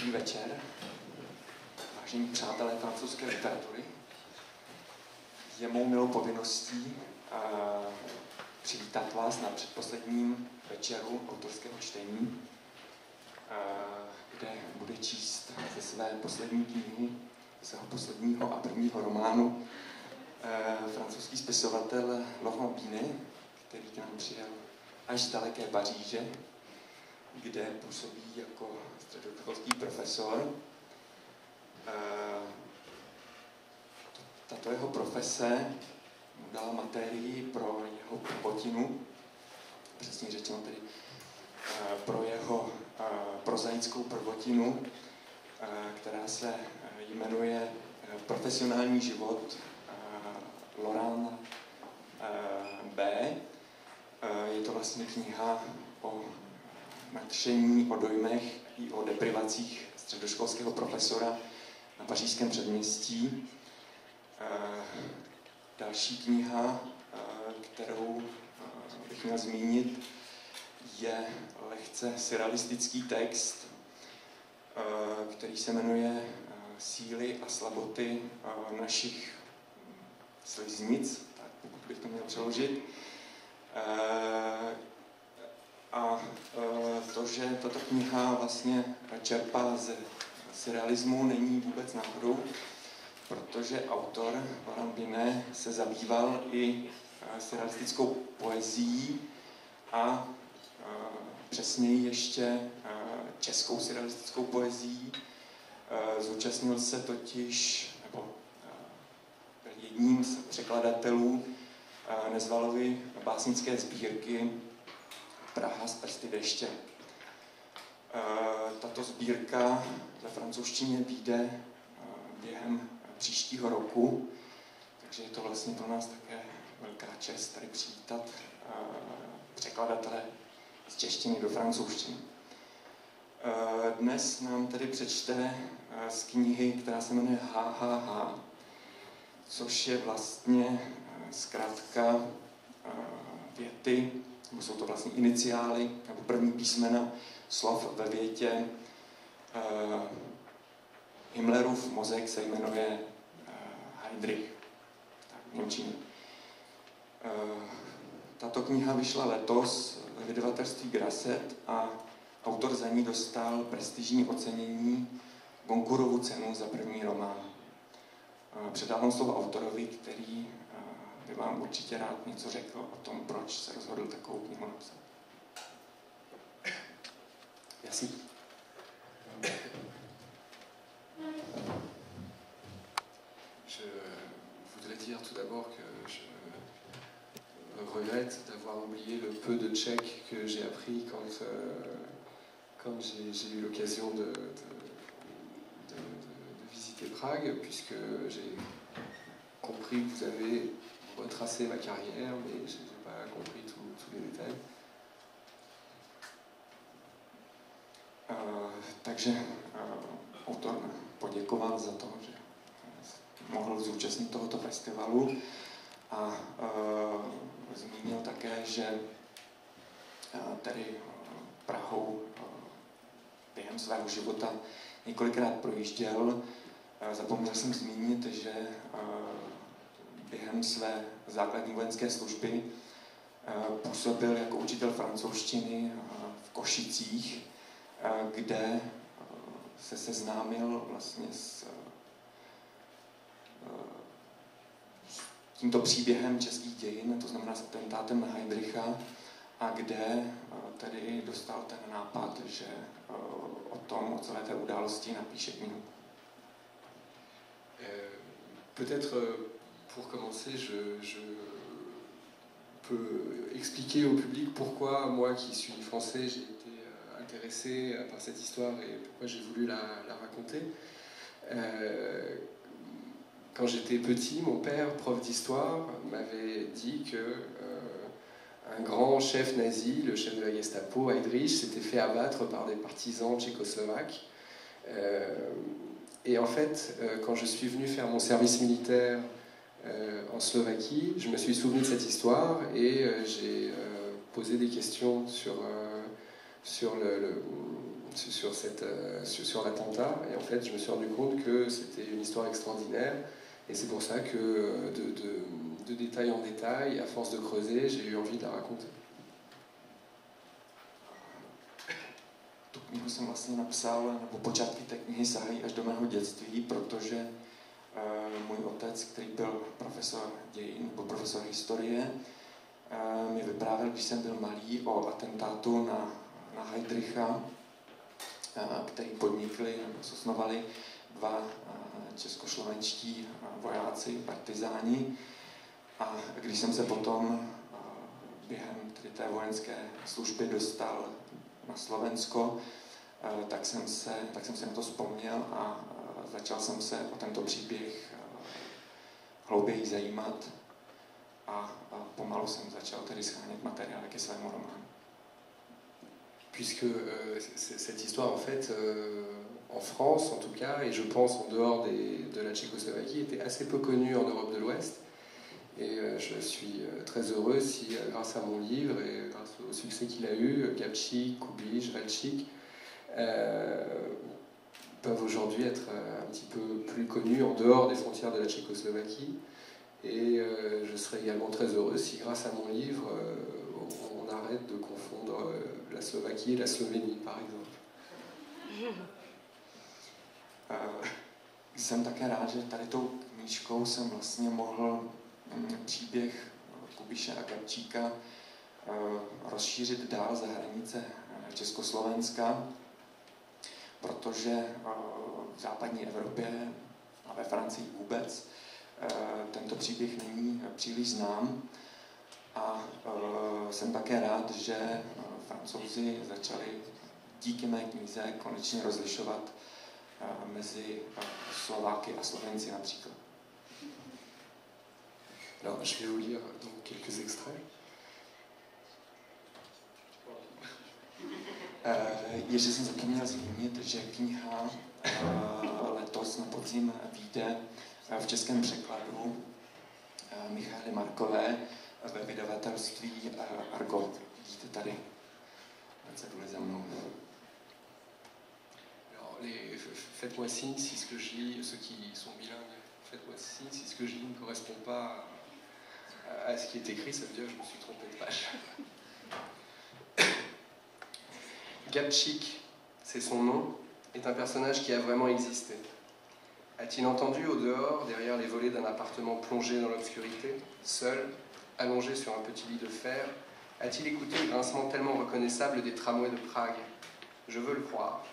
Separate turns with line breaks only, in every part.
Dobrý večer, vážení přátelé francouzské literatury. Je mou milou povinností přivítat vás na předposledním večeru autorského čtení, kde bude číst ze své poslední knihy, ze svého posledního a prvního románu francouzský spisovatel Laurent Binet, který k nám přijel až z daleké Paříže, kde působí jako středoškolský profesor. Tato jeho profese mu dala materii pro jeho prvotinu, přesně řečeno tedy pro jeho prozaickou prvotinu, která se jmenuje Profesionální život Laurent B. Je to vlastně kniha o nadšení, o dojmech i o deprivacích středoškolského profesora na pařížském předměstí. Další kniha, kterou bych měl zmínit, je lehce surrealistický text, který se jmenuje Síly a slaboty našich sliznic, tak pokud bych to měl přeložit. A to, že tato kniha vlastně čerpá z surrealismu, není vůbec náhodou, protože autor Laurent Binet se zabýval i surrealistickou poezií a přesněji ještě českou surrealistickou poezií. Zúčastnil se totiž, nebo byl jedním z překladatelů Nezvalovy básnické sbírky Praha z prsty deště. Tato sbírka ve francouzštině vyjde během příštího roku, takže je to vlastně pro nás také velká čest tady přivítat překladatele z češtiny do francouzštiny. Dnes nám tedy přečte z knihy, která se jmenuje HHH, což je vlastně zkrátka věty, nebo jsou to vlastně iniciály, nebo první písmena slov ve větě. Himmlerův mozek se jmenuje Heydrich, tak v němčině. Tato kniha vyšla letos ve vydavatelství Grasset a autor za ní dostal prestižní ocenění Goncourtovu cenu za první román. Předávám slovo autorovi, který by vám určitě rád něco řekl o tom, proč se rozhodl takovou knihu napsat. Jasně.
Je voudrais dire tout d'abord que je regrette d'avoir oublié le peu de tchèque que j'ai appris quand j'ai eu l'occasion de visiter Prague, puisque j'ai compris que vous avez retracé ma carrière, mais je n'ai pas compris tous les détails.
Takže autor poděkoval za to, že mohl zúčastnit tohoto festivalu a zmínil také, že tady Prahou během svého života několikrát projížděl. Zapomněl jsem zmínit, že během své základní vojenské služby působil jako učitel francouzštiny v Košicích, kde se seznámil vlastně s tímto příběhem českých dějin, to znamená s atentátem na Heydricha, a kde tedy dostal ten nápad, že o tom, o celé té události napíše knihu.
Peut-être pour commencer, je peux expliquer au public pourquoi moi qui suis français j'ai été intéressé par cette histoire et pourquoi j'ai voulu la raconter. Quand j'étais petit, mon père, prof d'histoire, m'avait dit que un grand chef nazi, le chef de la Gestapo, Heydrich, s'était fait abattre par des partisans tchécoslovaques. Et en fait, quand je suis venu faire mon service militaire en Slovaquie, je me suis souvenu de cette histoire et j'ai posé des questions sur sur l'attentat. Et en fait, je me suis rendu compte que c'était une histoire extraordinaire. Et c'est pour ça que de détail en détail, à force de creuser, j'ai eu envie de la raconter.
Tu knihu jsem vlastně napsal, nebo počátky té knihy sahají až do mého dětství, protože můj otec, který byl profesor dějin nebo profesor historie, mi vyprávěl, když jsem byl malý, o atentátu na Heydricha, který podnikli nebo osnovali dva českoslovenští vojáci, partizáni. A když jsem se potom během té vojenské služby dostal na Slovensko, tak jsem se na to vzpomněl a začal jsem se o tento příběh hlouběji zajímat a pomalu jsem začal tedy schánět materiály ke svému románu.
Puisque cette histoire, en fait, en France en tout cas, et je pense en dehors de la Tchécoslovaquie, était assez peu connue en Europe de l'Ouest. Et je suis très heureux si, grâce à mon livre et grâce au succès qu'il a eu, Gabčík, Kubiš, Valčík peuvent aujourd'hui être un petit peu plus connus en dehors des frontières de la Tchécoslovaquie. Et je serais également très heureux si, grâce à mon livre, on arrête de confondre la Slovaquie et la Slovénie, par exemple.
Jsem také rád, že tady tou knížkou jsem vlastně mohl příběh Kubiše a Gabčíka rozšířit dál za hranice Československa, protože v západní Evropě a ve Francii vůbec tento příběh není příliš znám. A jsem také rád, že Francouzi začali díky mé knize konečně rozlišovat mezi Slováky a Slovenci například.
Alors, je vais vous lire donc quelques extraits.
Ještě jsem zapomněl zmínit, že kniha letos na podzim vyjde v českém překladu Michaely Markové ve vydavatelství Argo. Vidíte tady na ceduli za mnou.
Faites-moi signe si ce que je lis, ceux qui sont bilingues, faites-moi signe si ce que je lis ne correspond pas à ce qui est écrit, ça veut dire que je me suis trompé de page. Gabčík, c'est son nom, est un personnage qui a vraiment existé. A-t-il entendu au dehors, derrière les volets d'un appartement plongé dans l'obscurité, seul, allongé sur un petit lit de fer, a-t-il écouté le grincement tellement reconnaissable des tramways de Prague? Je veux le croire.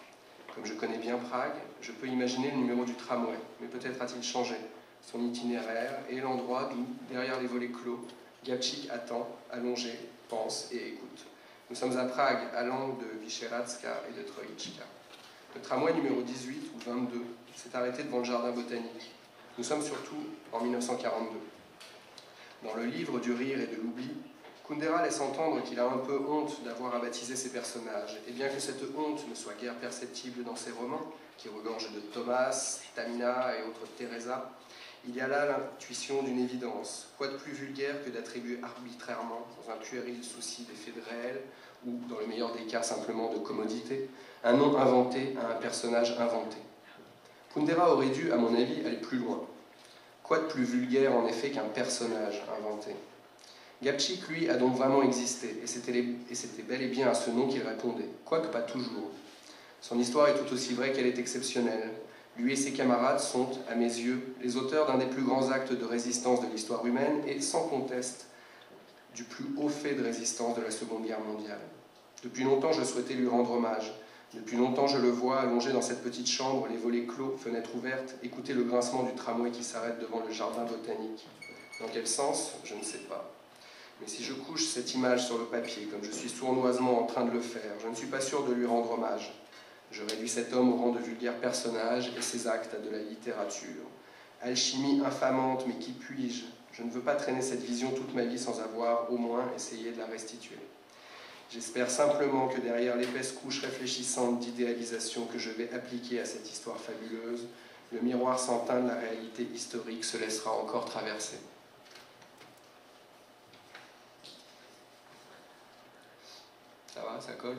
Comme je connais bien Prague, je peux imaginer le numéro du tramway, mais peut-être a-t-il changé son itinéraire et l'endroit d'où, derrière les volets clos, Gabčík attend, allongé, pense et écoute. Nous sommes à Prague, à l'angle de Vyšehradska et de Trojička. Le tramway numéro 18 ou 22 s'est arrêté devant le jardin botanique. Nous sommes surtout en 1942. Dans le livre du rire et de l'oubli, Kundera laisse entendre qu'il a un peu honte d'avoir à baptiser ses personnages, et bien que cette honte ne soit guère perceptible dans ses romans, qui regorgent de Thomas, Tamina et autres Teresa, il y a là l'intuition d'une évidence. Quoi de plus vulgaire que d'attribuer arbitrairement, dans un puéril souci d'effet de réel, ou dans le meilleur des cas simplement de commodité, un nom inventé à un personnage inventé. Kundera aurait dû, à mon avis, aller plus loin. Quoi de plus vulgaire en effet qu'un personnage inventé? Gabčík, lui, a donc vraiment existé, et c'était bel et bien à ce nom qu'il répondait, quoique pas toujours. Son histoire est tout aussi vraie qu'elle est exceptionnelle. Lui et ses camarades sont, à mes yeux, les auteurs d'un des plus grands actes de résistance de l'histoire humaine et, sans conteste, du plus haut fait de résistance de la Seconde Guerre mondiale. Depuis longtemps, je souhaitais lui rendre hommage. Depuis longtemps, je le vois allongé dans cette petite chambre, les volets clos, fenêtres ouvertes, écouter le grincement du tramway qui s'arrête devant le jardin botanique. Dans quel sens? Je ne sais pas. Mais si je couche cette image sur le papier, comme je suis sournoisement en train de le faire, je ne suis pas sûr de lui rendre hommage. Je réduis cet homme au rang de vulgaire personnage et ses actes à de la littérature. Alchimie infamante, mais qui puis-je? Je ne veux pas traîner cette vision toute ma vie sans avoir, au moins, essayé de la restituer. J'espère simplement que derrière l'épaisse couche réfléchissante d'idéalisation que je vais appliquer à cette histoire fabuleuse, le miroir sans teint de la réalité historique se laissera encore traverser. Ça va, ça colle?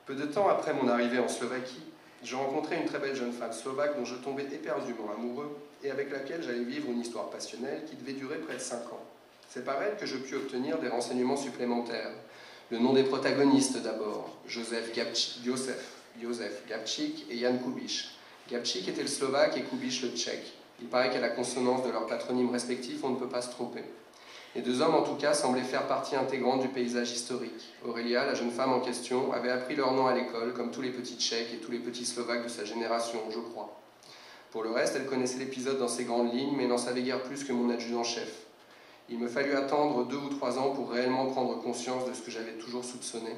Peu de temps après mon arrivée en Slovaquie, je rencontrai une très belle jeune femme slovaque dont je tombais éperdument amoureux et avec laquelle j'allais vivre une histoire passionnelle qui devait durer près de 5 ans. C'est par elle que je pus obtenir des renseignements supplémentaires. Le nom des protagonistes d'abord, Józef Gabčík et Jan Kubiš. Gabčík était le slovaque et Kubiš le tchèque. Il paraît qu'à la consonance de leurs patronymes respectifs, on ne peut pas se tromper. Les deux hommes, en tout cas, semblaient faire partie intégrante du paysage historique. Aurélia, la jeune femme en question, avait appris leur nom à l'école, comme tous les petits Tchèques et tous les petits Slovaques de sa génération, je crois. Pour le reste, elle connaissait l'épisode dans ses grandes lignes, mais n'en savait guère plus que mon adjudant-chef. Il me fallut attendre 2 ou 3 ans pour réellement prendre conscience de ce que j'avais toujours soupçonné,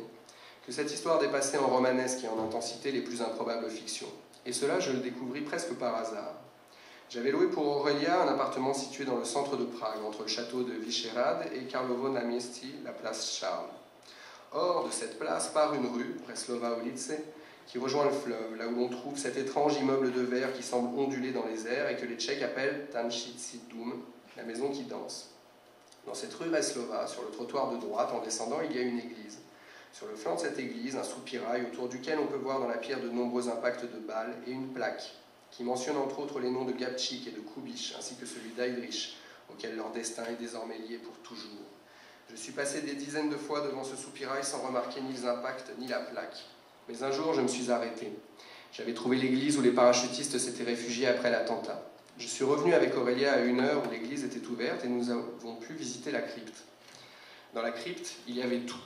que cette histoire dépassait en romanesque et en intensité les plus improbables fictions. Et cela, je le découvris presque par hasard. J'avais loué pour Aurélia un appartement situé dans le centre de Prague, entre le château de Vyšehrad et Karlovo Náměstí, la place Charles. Hors de cette place part une rue, Preslova ulice, qui rejoint le fleuve, là où l'on trouve cet étrange immeuble de verre qui semble onduler dans les airs et que les Tchèques appellent Tančići dom, la maison qui danse. Dans cette rue Preslova, sur le trottoir de droite, en descendant, il y a une église. Sur le flanc de cette église, un soupirail autour duquel on peut voir dans la pierre de nombreux impacts de balles et une plaque qui mentionne entre autres les noms de Gabčík et de Kubiš, ainsi que celui d'Heydrich, auquel leur destin est désormais lié pour toujours. Je suis passé des dizaines de fois devant ce soupirail sans remarquer ni les impacts ni la plaque. Mais un jour, je me suis arrêté. J'avais trouvé l'église où les parachutistes s'étaient réfugiés après l'attentat. Je suis revenu avec Aurélia à 1 heure où l'église était ouverte et nous avons pu visiter la crypte. Dans la crypte, il y avait tout.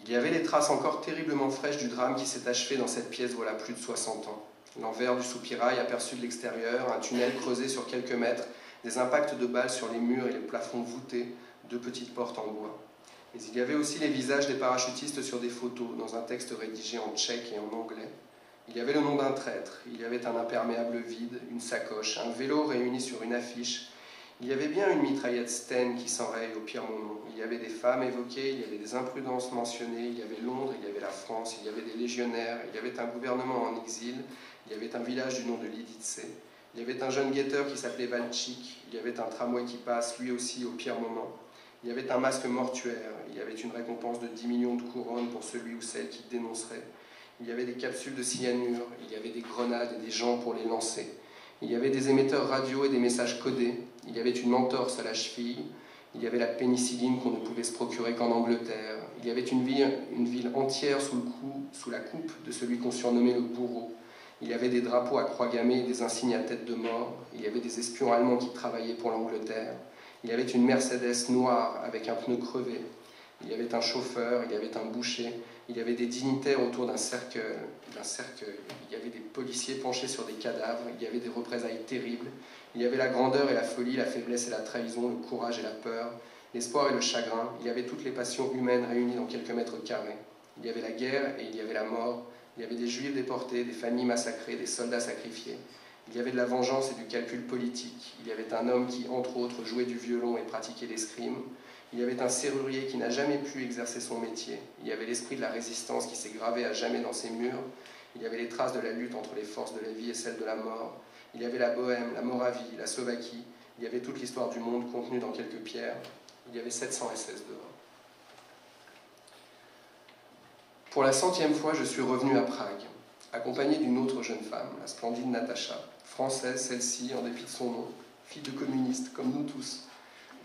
Il y avait les traces encore terriblement fraîches du drame qui s'est achevé dans cette pièce voilà plus de 60 ans. L'envers du soupirail aperçu de l'extérieur, un tunnel creusé sur quelques mètres, des impacts de balles sur les murs et les plafonds voûtés, 2 petites portes en bois. Mais il y avait aussi les visages des parachutistes sur des photos, dans un texte rédigé en tchèque et en anglais. Il y avait le nom d'un traître, il y avait un imperméable vide, une sacoche, un vélo réuni sur une affiche. Il y avait bien une mitraillette Sten qui s'enraye au pire moment. Il y avait des femmes évoquées, il y avait des imprudences mentionnées, il y avait Londres, il y avait la France, il y avait des légionnaires, il y avait un gouvernement en exil, il y avait un village du nom de Lidice, il y avait un jeune guetteur qui s'appelait Valčík, il y avait un tramway qui passe, lui aussi au pire moment, il y avait un masque mortuaire, il y avait une récompense de 10 millions de couronnes pour celui ou celle qui dénoncerait, il y avait des capsules de cyanure, il y avait des grenades et des gens pour les lancer, il y avait des émetteurs radio et des messages codés, il y avait une entorse à la cheville, il y avait la pénicilline qu'on ne pouvait se procurer qu'en Angleterre, il y avait une ville entière sous la coupe de celui qu'on surnommait le bourreau. Il y avait des drapeaux à croix gammée et des insignes à tête de mort. Il y avait des espions allemands qui travaillaient pour l'Angleterre. Il y avait une Mercedes noire avec un pneu crevé. Il y avait un chauffeur, il y avait un boucher. Il y avait des dignitaires autour d'un cercueil. Il y avait des policiers penchés sur des cadavres. Il y avait des représailles terribles. Il y avait la grandeur et la folie, la faiblesse et la trahison, le courage et la peur, l'espoir et le chagrin. Il y avait toutes les passions humaines réunies dans quelques mètres carrés. Il y avait la guerre et il y avait la mort. Il y avait des juifs déportés, des familles massacrées, des soldats sacrifiés. Il y avait de la vengeance et du calcul politique. Il y avait un homme qui, entre autres, jouait du violon et pratiquait l'escrime. Il y avait un serrurier qui n'a jamais pu exercer son métier. Il y avait l'esprit de la résistance qui s'est gravé à jamais dans ses murs. Il y avait les traces de la lutte entre les forces de la vie et celles de la mort. Il y avait la Bohême, la Moravie, la Slovaquie. Il y avait toute l'histoire du monde contenue dans quelques pierres. Il y avait 700 SS dehors. Pour la 100e fois, je suis revenu à Prague, accompagné d'une autre jeune femme, la splendide Natacha, française celle-ci, en dépit de son nom, fille de communiste, comme nous tous.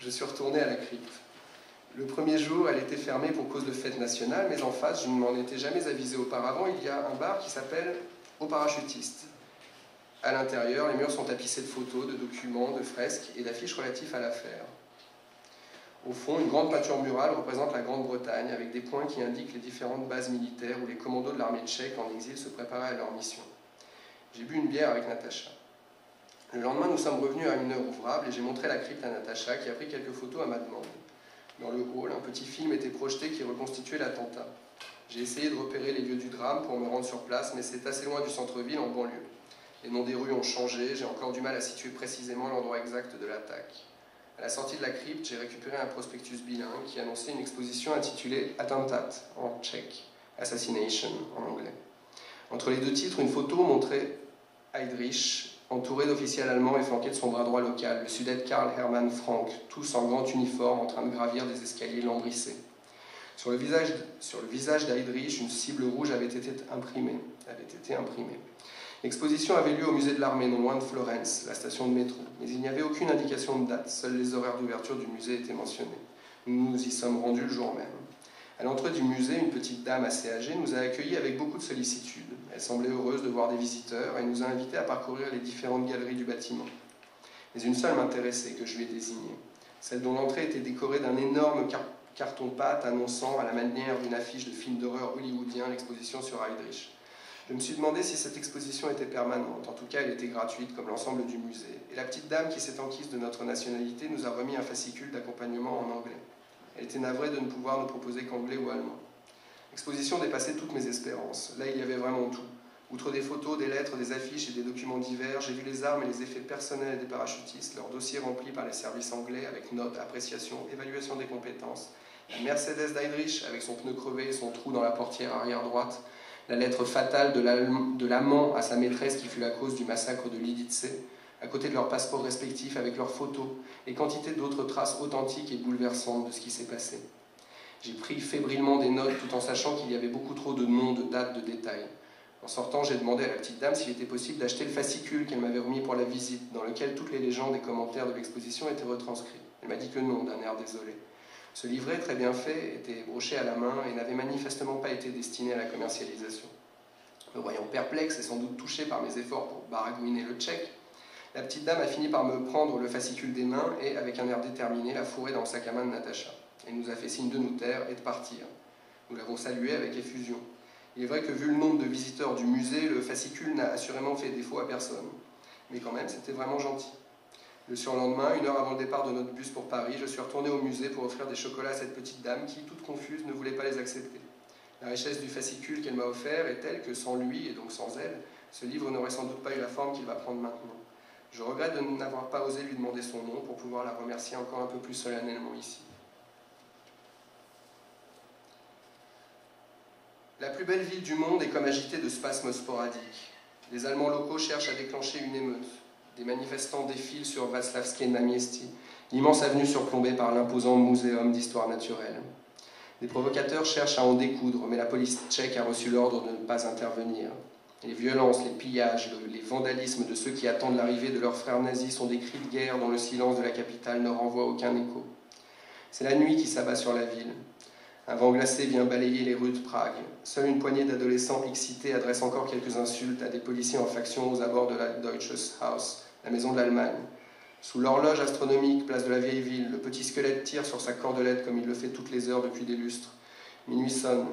Je suis retourné à la crypte. Le premier jour, elle était fermée pour cause de fête nationale, mais en face, je ne m'en étais jamais avisé auparavant, il y a un bar qui s'appelle Aux Parachutistes. À l'intérieur, les murs sont tapissés de photos, de documents, de fresques et d'affiches relatives à l'affaire. Au fond, une grande peinture murale représente la Grande-Bretagne, avec des points qui indiquent les différentes bases militaires où les commandos de l'armée tchèque en exil se préparaient à leur mission. J'ai bu une bière avec Natacha. Le lendemain, nous sommes revenus à 1 heure ouvrable et j'ai montré la crypte à Natacha, qui a pris quelques photos à ma demande. Dans le hall, un petit film était projeté qui reconstituait l'attentat. J'ai essayé de repérer les lieux du drame pour me rendre sur place, mais c'est assez loin du centre-ville, en banlieue. Les noms des rues ont changé, j'ai encore du mal à situer précisément l'endroit exact de l'attaque. À la sortie de la crypte, j'ai récupéré un prospectus bilingue qui annonçait une exposition intitulée Attentat en tchèque, Assassination en anglais. Entre les deux titres, une photo montrait Heydrich entouré d'officiels allemands et flanqué de son bras droit local, le sudette Karl Hermann Frank, tous en grand uniforme en train de gravir des escaliers lambrissés. Sur le visage d'Heydrich, une cible rouge avait été imprimée. L'exposition avait lieu au musée de l'armée, non loin de Florence, la station de métro, mais il n'y avait aucune indication de date, seuls les horaires d'ouverture du musée étaient mentionnés. Nous nous y sommes rendus le jour même. À l'entrée du musée, une petite dame assez âgée nous a accueillis avec beaucoup de sollicitude. Elle semblait heureuse de voir des visiteurs et nous a invités à parcourir les différentes galeries du bâtiment. Mais une seule m'intéressait, que je lui ai désignée, celle dont l'entrée était décorée d'un énorme carton-pâte annonçant, à la manière d'une affiche de film d'horreur hollywoodien, l'exposition sur Heydrich. Je me suis demandé si cette exposition était permanente. En tout cas, elle était gratuite, comme l'ensemble du musée. Et la petite dame qui s'est enquise de notre nationalité nous a remis un fascicule d'accompagnement en anglais. Elle était navrée de ne pouvoir nous proposer qu'anglais ou allemand. L'exposition dépassait toutes mes espérances. Là, il y avait vraiment tout. Outre des photos, des lettres, des affiches et des documents divers, j'ai vu les armes et les effets personnels des parachutistes, leurs dossiers remplis par les services anglais avec notes, appréciations, évaluation des compétences. La Mercedes d'Heydrich avec son pneu crevé et son trou dans la portière arrière droite. La lettre fatale de l'amant à sa maîtresse qui fut la cause du massacre de Lidice, à côté de leurs passeports respectifs avec leurs photos et quantité d'autres traces authentiques et bouleversantes de ce qui s'est passé. J'ai pris fébrilement des notes tout en sachant qu'il y avait beaucoup trop de noms, de dates, de détails. En sortant, j'ai demandé à la petite dame s'il était possible d'acheter le fascicule qu'elle m'avait remis pour la visite, dans lequel toutes les légendes et commentaires de l'exposition étaient retranscrits. Elle m'a dit que non, d'un air désolé. Ce livret, très bien fait, était broché à la main et n'avait manifestement pas été destiné à la commercialisation. Me voyant perplexe et sans doute touché par mes efforts pour baragouiner le tchèque, la petite dame a fini par me prendre le fascicule des mains et, avec un air déterminé, l'a fourré dans le sac à main de Natacha. Elle nous a fait signe de nous taire et de partir. Nous l'avons saluée avec effusion. Il est vrai que, vu le nombre de visiteurs du musée, le fascicule n'a assurément fait défaut à personne. Mais quand même, c'était vraiment gentil. Le surlendemain, 1 heure avant le départ de notre bus pour Paris, je suis retourné au musée pour offrir des chocolats à cette petite dame qui, toute confuse, ne voulait pas les accepter. La richesse du fascicule qu'elle m'a offert est telle que sans lui, et donc sans elle, ce livre n'aurait sans doute pas eu la forme qu'il va prendre maintenant. Je regrette de n'avoir pas osé lui demander son nom pour pouvoir la remercier encore un peu plus solennellement ici. La plus belle ville du monde est comme agitée de spasmes sporadiques. Les Allemands locaux cherchent à déclencher une émeute. Des manifestants défilent sur Václavské náměstí, l'immense avenue surplombée par l'imposant muséum d'histoire naturelle. Des provocateurs cherchent à en découdre, mais la police tchèque a reçu l'ordre de ne pas intervenir. Les violences, les pillages, les vandalismes de ceux qui attendent l'arrivée de leurs frères nazis sont des cris de guerre dont le silence de la capitale ne renvoie aucun écho. C'est la nuit qui s'abat sur la ville. Un vent glacé vient balayer les rues de Prague. Seule une poignée d'adolescents excités adresse encore quelques insultes à des policiers en faction aux abords de la Deutsches Haus, la maison de l'Allemagne. Sous l'horloge astronomique, place de la vieille ville, le petit squelette tire sur sa cordelette comme il le fait toutes les heures depuis des lustres. Minuit sonne.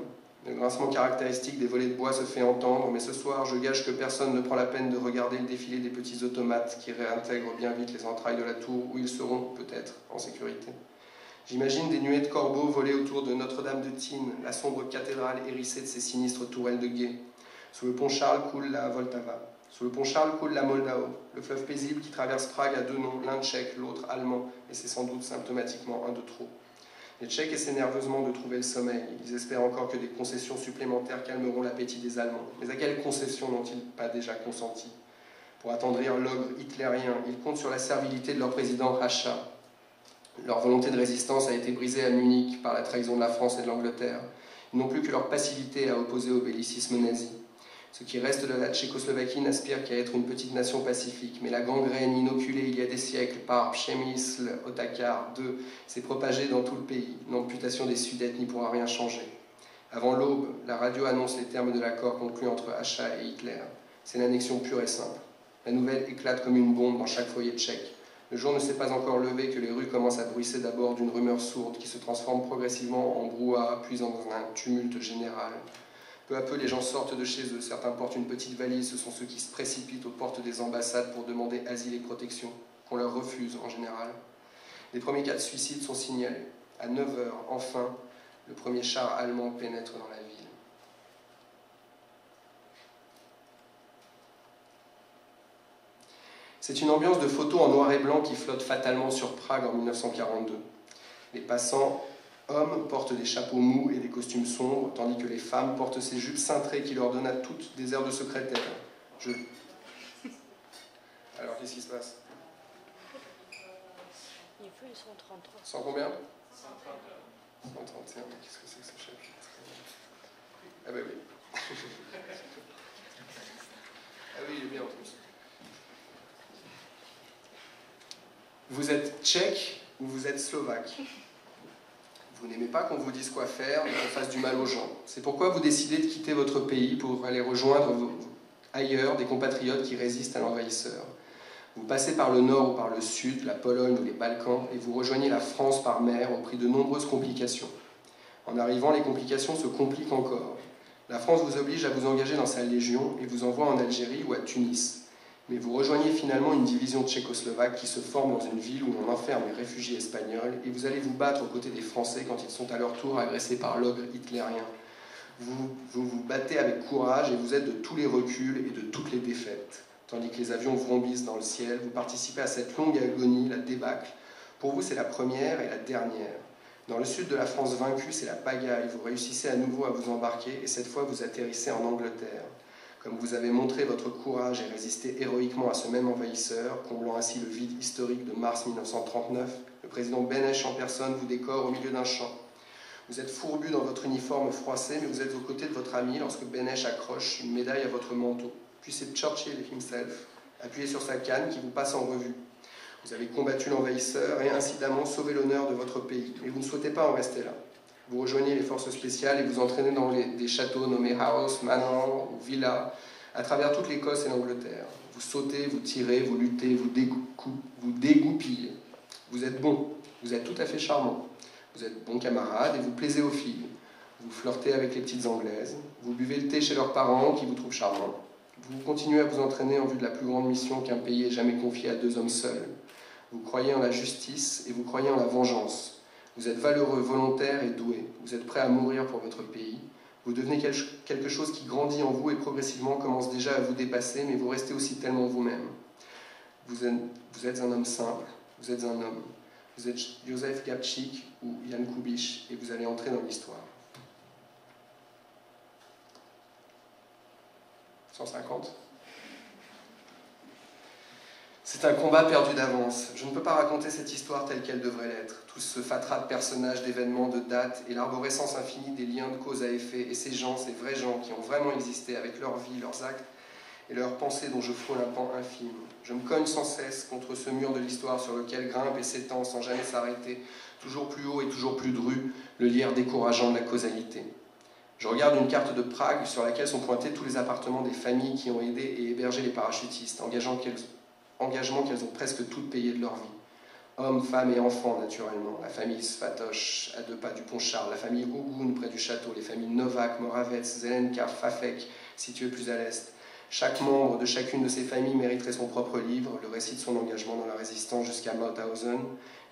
Le grincement caractéristique des volets de bois se fait entendre, mais ce soir, je gage que personne ne prend la peine de regarder le défilé des petits automates qui réintègrent bien vite les entrailles de la tour où ils seront, peut-être, en sécurité. J'imagine des nuées de corbeaux voler autour de Notre-Dame de Thine, la sombre cathédrale hérissée de ses sinistres tourelles de guet. Sous le pont Charles coule la Vltava. Sous le pont Charles coule la Moldau, le fleuve paisible qui traverse Prague a 2 noms, l'un tchèque, l'autre allemand, et c'est sans doute symptomatiquement un de trop. Les Tchèques essaient nerveusement de trouver le sommeil. Ils espèrent encore que des concessions supplémentaires calmeront l'appétit des Allemands. Mais à quelles concessions n'ont-ils pas déjà consenti? Pour attendrir l'ogre hitlérien, ils comptent sur la servilité de leur président Hácha. Leur volonté de résistance a été brisée à Munich par la trahison de la France et de l'Angleterre. Ils n'ont plus que leur passivité à opposer au bellicisme nazi. Ce qui reste de la Tchécoslovaquie n'aspire qu'à être une petite nation pacifique, mais la gangrène inoculée il y a des siècles par Przemysl Otakar II s'est propagée dans tout le pays. L'amputation des Sudètes n'y pourra rien changer. Avant l'aube, la radio annonce les termes de l'accord conclu entre Hácha et Hitler. C'est l'annexion pure et simple. La nouvelle éclate comme une bombe dans chaque foyer tchèque. Le jour ne s'est pas encore levé que les rues commencent à bruisser d'abord d'une rumeur sourde qui se transforme progressivement en brouhaha, puis dans un tumulte général. Peu à peu, les gens sortent de chez eux. Certains portent une petite valise. Ce sont ceux qui se précipitent aux portes des ambassades pour demander asile et protection, qu'on leur refuse en général. Les premiers cas de suicide sont signalés. À 9 h, enfin, le premier char allemand pénètre dans la ville. C'est une ambiance de photos en noir et blanc qui flotte fatalement sur Prague en 1942. Les passants hommes portent des chapeaux mous et des costumes sombres, tandis que les femmes portent ces jupes cintrées qui leur donnent à toutes des airs de secrétaire. Alors, qu'est-ce qui se passe?
Les feux, ils sont 33.
100 combien? 131, mais qu'est-ce que c'est que ce chapitre? Ah bah oui. Ah oui, il est bien en plus. Vous êtes tchèque ou vous êtes slovaque? Vous n'aimez pas qu'on vous dise quoi faire et qu'on fasse du mal aux gens. C'est pourquoi vous décidez de quitter votre pays pour aller rejoindre ailleurs des compatriotes qui résistent à l'envahisseur. Vous passez par le nord ou par le sud, la Pologne ou les Balkans, et vous rejoignez la France par mer au prix de nombreuses complications. En arrivant, les complications se compliquent encore. La France vous oblige à vous engager dans sa légion et vous envoie en Algérie ou à Tunis. Mais vous rejoignez finalement une division tchécoslovaque qui se forme dans une ville où l'on enferme les réfugiés espagnols et vous allez vous battre aux côtés des Français quand ils sont à leur tour agressés par l'ogre hitlérien. Vous battez avec courage et vous êtes de tous les reculs et de toutes les défaites. Tandis que les avions vrombissent dans le ciel, vous participez à cette longue agonie, la débâcle. Pour vous, c'est la première et la dernière. Dans le sud de la France vaincue, c'est la pagaille. Vous réussissez à nouveau à vous embarquer et cette fois, vous atterrissez en Angleterre. Comme vous avez montré votre courage et résisté héroïquement à ce même envahisseur, comblant ainsi le vide historique de mars 1939, le président Benesch en personne vous décore au milieu d'un champ. Vous êtes fourbu dans votre uniforme froissé, mais vous êtes aux côtés de votre ami lorsque Benesch accroche une médaille à votre manteau. Puis c'est Churchill himself, appuyé sur sa canne, qui vous passe en revue. Vous avez combattu l'envahisseur et incidemment sauvé l'honneur de votre pays, mais vous ne souhaitez pas en rester là. Vous rejoignez les forces spéciales et vous entraînez dans des châteaux nommés house, manor ou villa, à travers toute l'Écosse et l'Angleterre. Vous sautez, vous tirez, vous luttez, vous dégoupillez. Vous êtes bon, vous êtes tout à fait charmant. Vous êtes bon camarade et vous plaisez aux filles. Vous flirtez avec les petites Anglaises. Vous buvez le thé chez leurs parents qui vous trouvent charmant. Vous continuez à vous entraîner en vue de la plus grande mission qu'un pays ait jamais confiée à deux hommes seuls. Vous croyez en la justice et vous croyez en la vengeance. Vous êtes valeureux, volontaire et doué. Vous êtes prêt à mourir pour votre pays. Vous devenez quelque chose qui grandit en vous et progressivement commence déjà à vous dépasser, mais vous restez aussi tellement vous-même. Vous êtes un homme simple, vous êtes un homme. Vous êtes Józef Gabčík ou Jan Kubiš et vous allez entrer dans l'histoire. 150. C'est un combat perdu d'avance. Je ne peux pas raconter cette histoire telle qu'elle devrait l'être. Tout ce fatras de personnages, d'événements, de dates et l'arborescence infinie des liens de cause à effet et ces gens, ces vrais gens qui ont vraiment existé avec leur vie, leurs actes et leurs pensées dont je frôle un pan infime. Je me cogne sans cesse contre ce mur de l'histoire sur lequel grimpe et s'étend sans jamais s'arrêter, toujours plus haut et toujours plus dru, le lierre décourageant de la causalité. Je regarde une carte de Prague sur laquelle sont pointés tous les appartements des familles qui ont aidé et hébergé les parachutistes, engagement qu'elles ont presque toutes payé de leur vie. Hommes, femmes et enfants, naturellement. La famille Svatoš, à 2 pas du pont Charles, la famille Ogun, près du château, les familles Novak, Moravec, Zelenka, Fafek, situées plus à l'est. Chaque membre de chacune de ces familles mériterait son propre livre, le récit de son engagement dans la résistance jusqu'à Mauthausen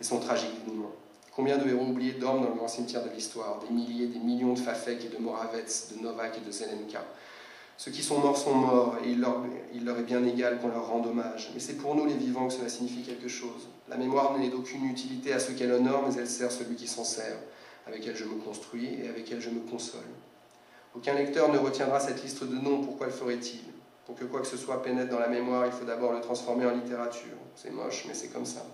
et son tragique dénouement. Combien de héros oubliés dorment dans le grand cimetière de l'histoire? Des milliers, des millions de Fafek et de Moravec, de Novak et de Zelenka. Ceux qui sont morts et il leur est bien égal qu'on leur rende hommage. Mais c'est pour nous les vivants que cela signifie quelque chose. La mémoire n'est d'aucune utilité à ceux qu'elle honore, mais elle sert celui qui s'en sert, avec elle je me construis et avec elle je me console. Aucun lecteur ne retiendra cette liste de noms, pourquoi le ferait-il? Pour que quoi que ce soit pénètre dans la mémoire, il faut d'abord le transformer en littérature. C'est moche, mais c'est comme ça.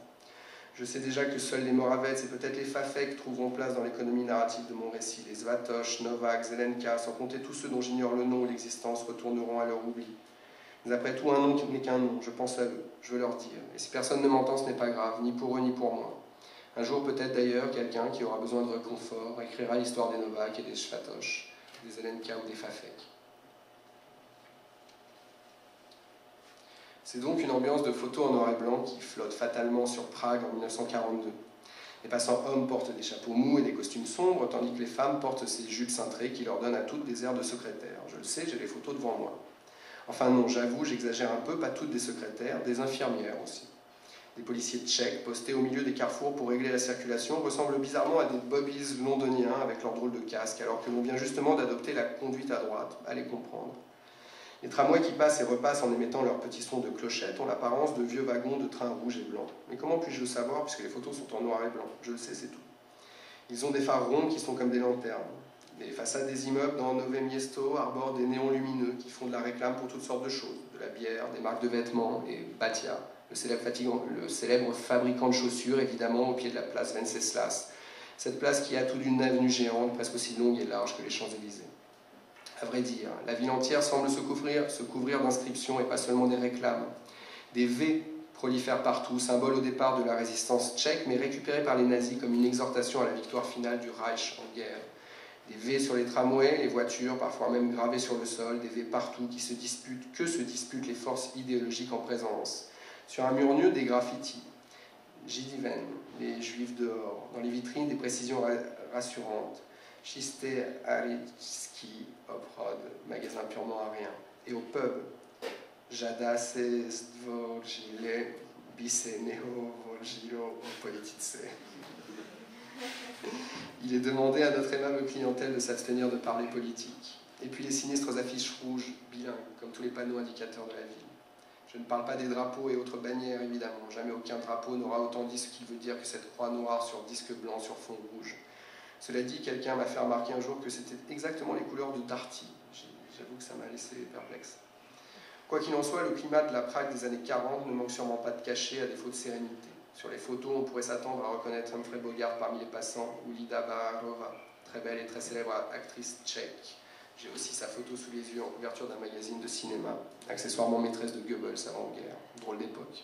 Je sais déjà que seuls les Moravec et peut-être les Fafek trouveront place dans l'économie narrative de mon récit. Les Svatoš, Novak, Zelenka, sans compter tous ceux dont j'ignore le nom ou l'existence, retourneront à leur oubli. Mais après tout, un nom qui n'est qu'un nom, je pense à eux, je veux leur dire. Et si personne ne m'entend, ce n'est pas grave, ni pour eux, ni pour moi. Un jour, peut-être d'ailleurs, quelqu'un qui aura besoin de réconfort écrira l'histoire des Novak et des Svatoš, des Zelenka ou des Fafek. C'est donc une ambiance de photos en noir et blanc qui flotte fatalement sur Prague en 1942. Les passants hommes portent des chapeaux mous et des costumes sombres, tandis que les femmes portent ces jupes cintrées qui leur donnent à toutes des airs de secrétaires. Je le sais, j'ai les photos devant moi. Enfin non, j'avoue, j'exagère un peu, pas toutes des secrétaires, des infirmières aussi. Les policiers tchèques, postés au milieu des carrefours pour régler la circulation, ressemblent bizarrement à des bobbies londoniens avec leurs drôles de casques, alors que l'on vient justement d'adopter la conduite à droite, allez comprendre. Les tramways qui passent et repassent en émettant leurs petits sons de clochettes ont l'apparence de vieux wagons de trains rouges et blancs. Mais comment puis-je le savoir puisque les photos sont en noir et blanc? Je le sais, c'est tout. Ils ont des phares ronds qui sont comme des lanternes. Les façades des immeubles dans Nové Město arborent des néons lumineux qui font de la réclame pour toutes sortes de choses. De la bière, des marques de vêtements et Batia, le célèbre fabricant de chaussures, évidemment, au pied de la place Wenceslas. Cette place qui a tout d'une avenue géante, presque aussi longue et large que les Champs-Élysées. À vrai dire, la ville entière semble se couvrir d'inscriptions et pas seulement des réclames. Des V prolifèrent partout, symbole au départ de la résistance tchèque, mais récupérés par les nazis comme une exhortation à la victoire finale du Reich en guerre. Des V sur les tramways, les voitures, parfois même gravées sur le sol, des V partout que se disputent les forces idéologiques en présence. Sur un mur nu, des graffitis. Jidiven, les juifs dehors. Dans les vitrines, des précisions rassurantes. Chiste Aritski, Oprod, magasin purement arien. Et au pub, Jada se zdvorgile, bise neho volgilo politice. Il est demandé à notre aimable clientèle de s'abstenir de parler politique. Et puis les sinistres affiches rouges, bilingues, comme tous les panneaux indicateurs de la ville. Je ne parle pas des drapeaux et autres bannières, évidemment. Jamais aucun drapeau n'aura autant dit ce qu'il veut dire que cette croix noire sur disque blanc sur fond rouge. Cela dit, quelqu'un m'a fait remarquer un jour que c'était exactement les couleurs de Darty. J'avoue que ça m'a laissé perplexe. Quoi qu'il en soit, le climat de la Prague des années 40 ne manque sûrement pas de cachet à défaut de sérénité. Sur les photos, on pourrait s'attendre à reconnaître Humphrey Bogart parmi les passants ou Lida Bararova, très belle et très célèbre actrice tchèque. J'ai aussi sa photo sous les yeux en couverture d'un magazine de cinéma, accessoirement maîtresse de Goebbels avant-guerre. Drôle d'époque.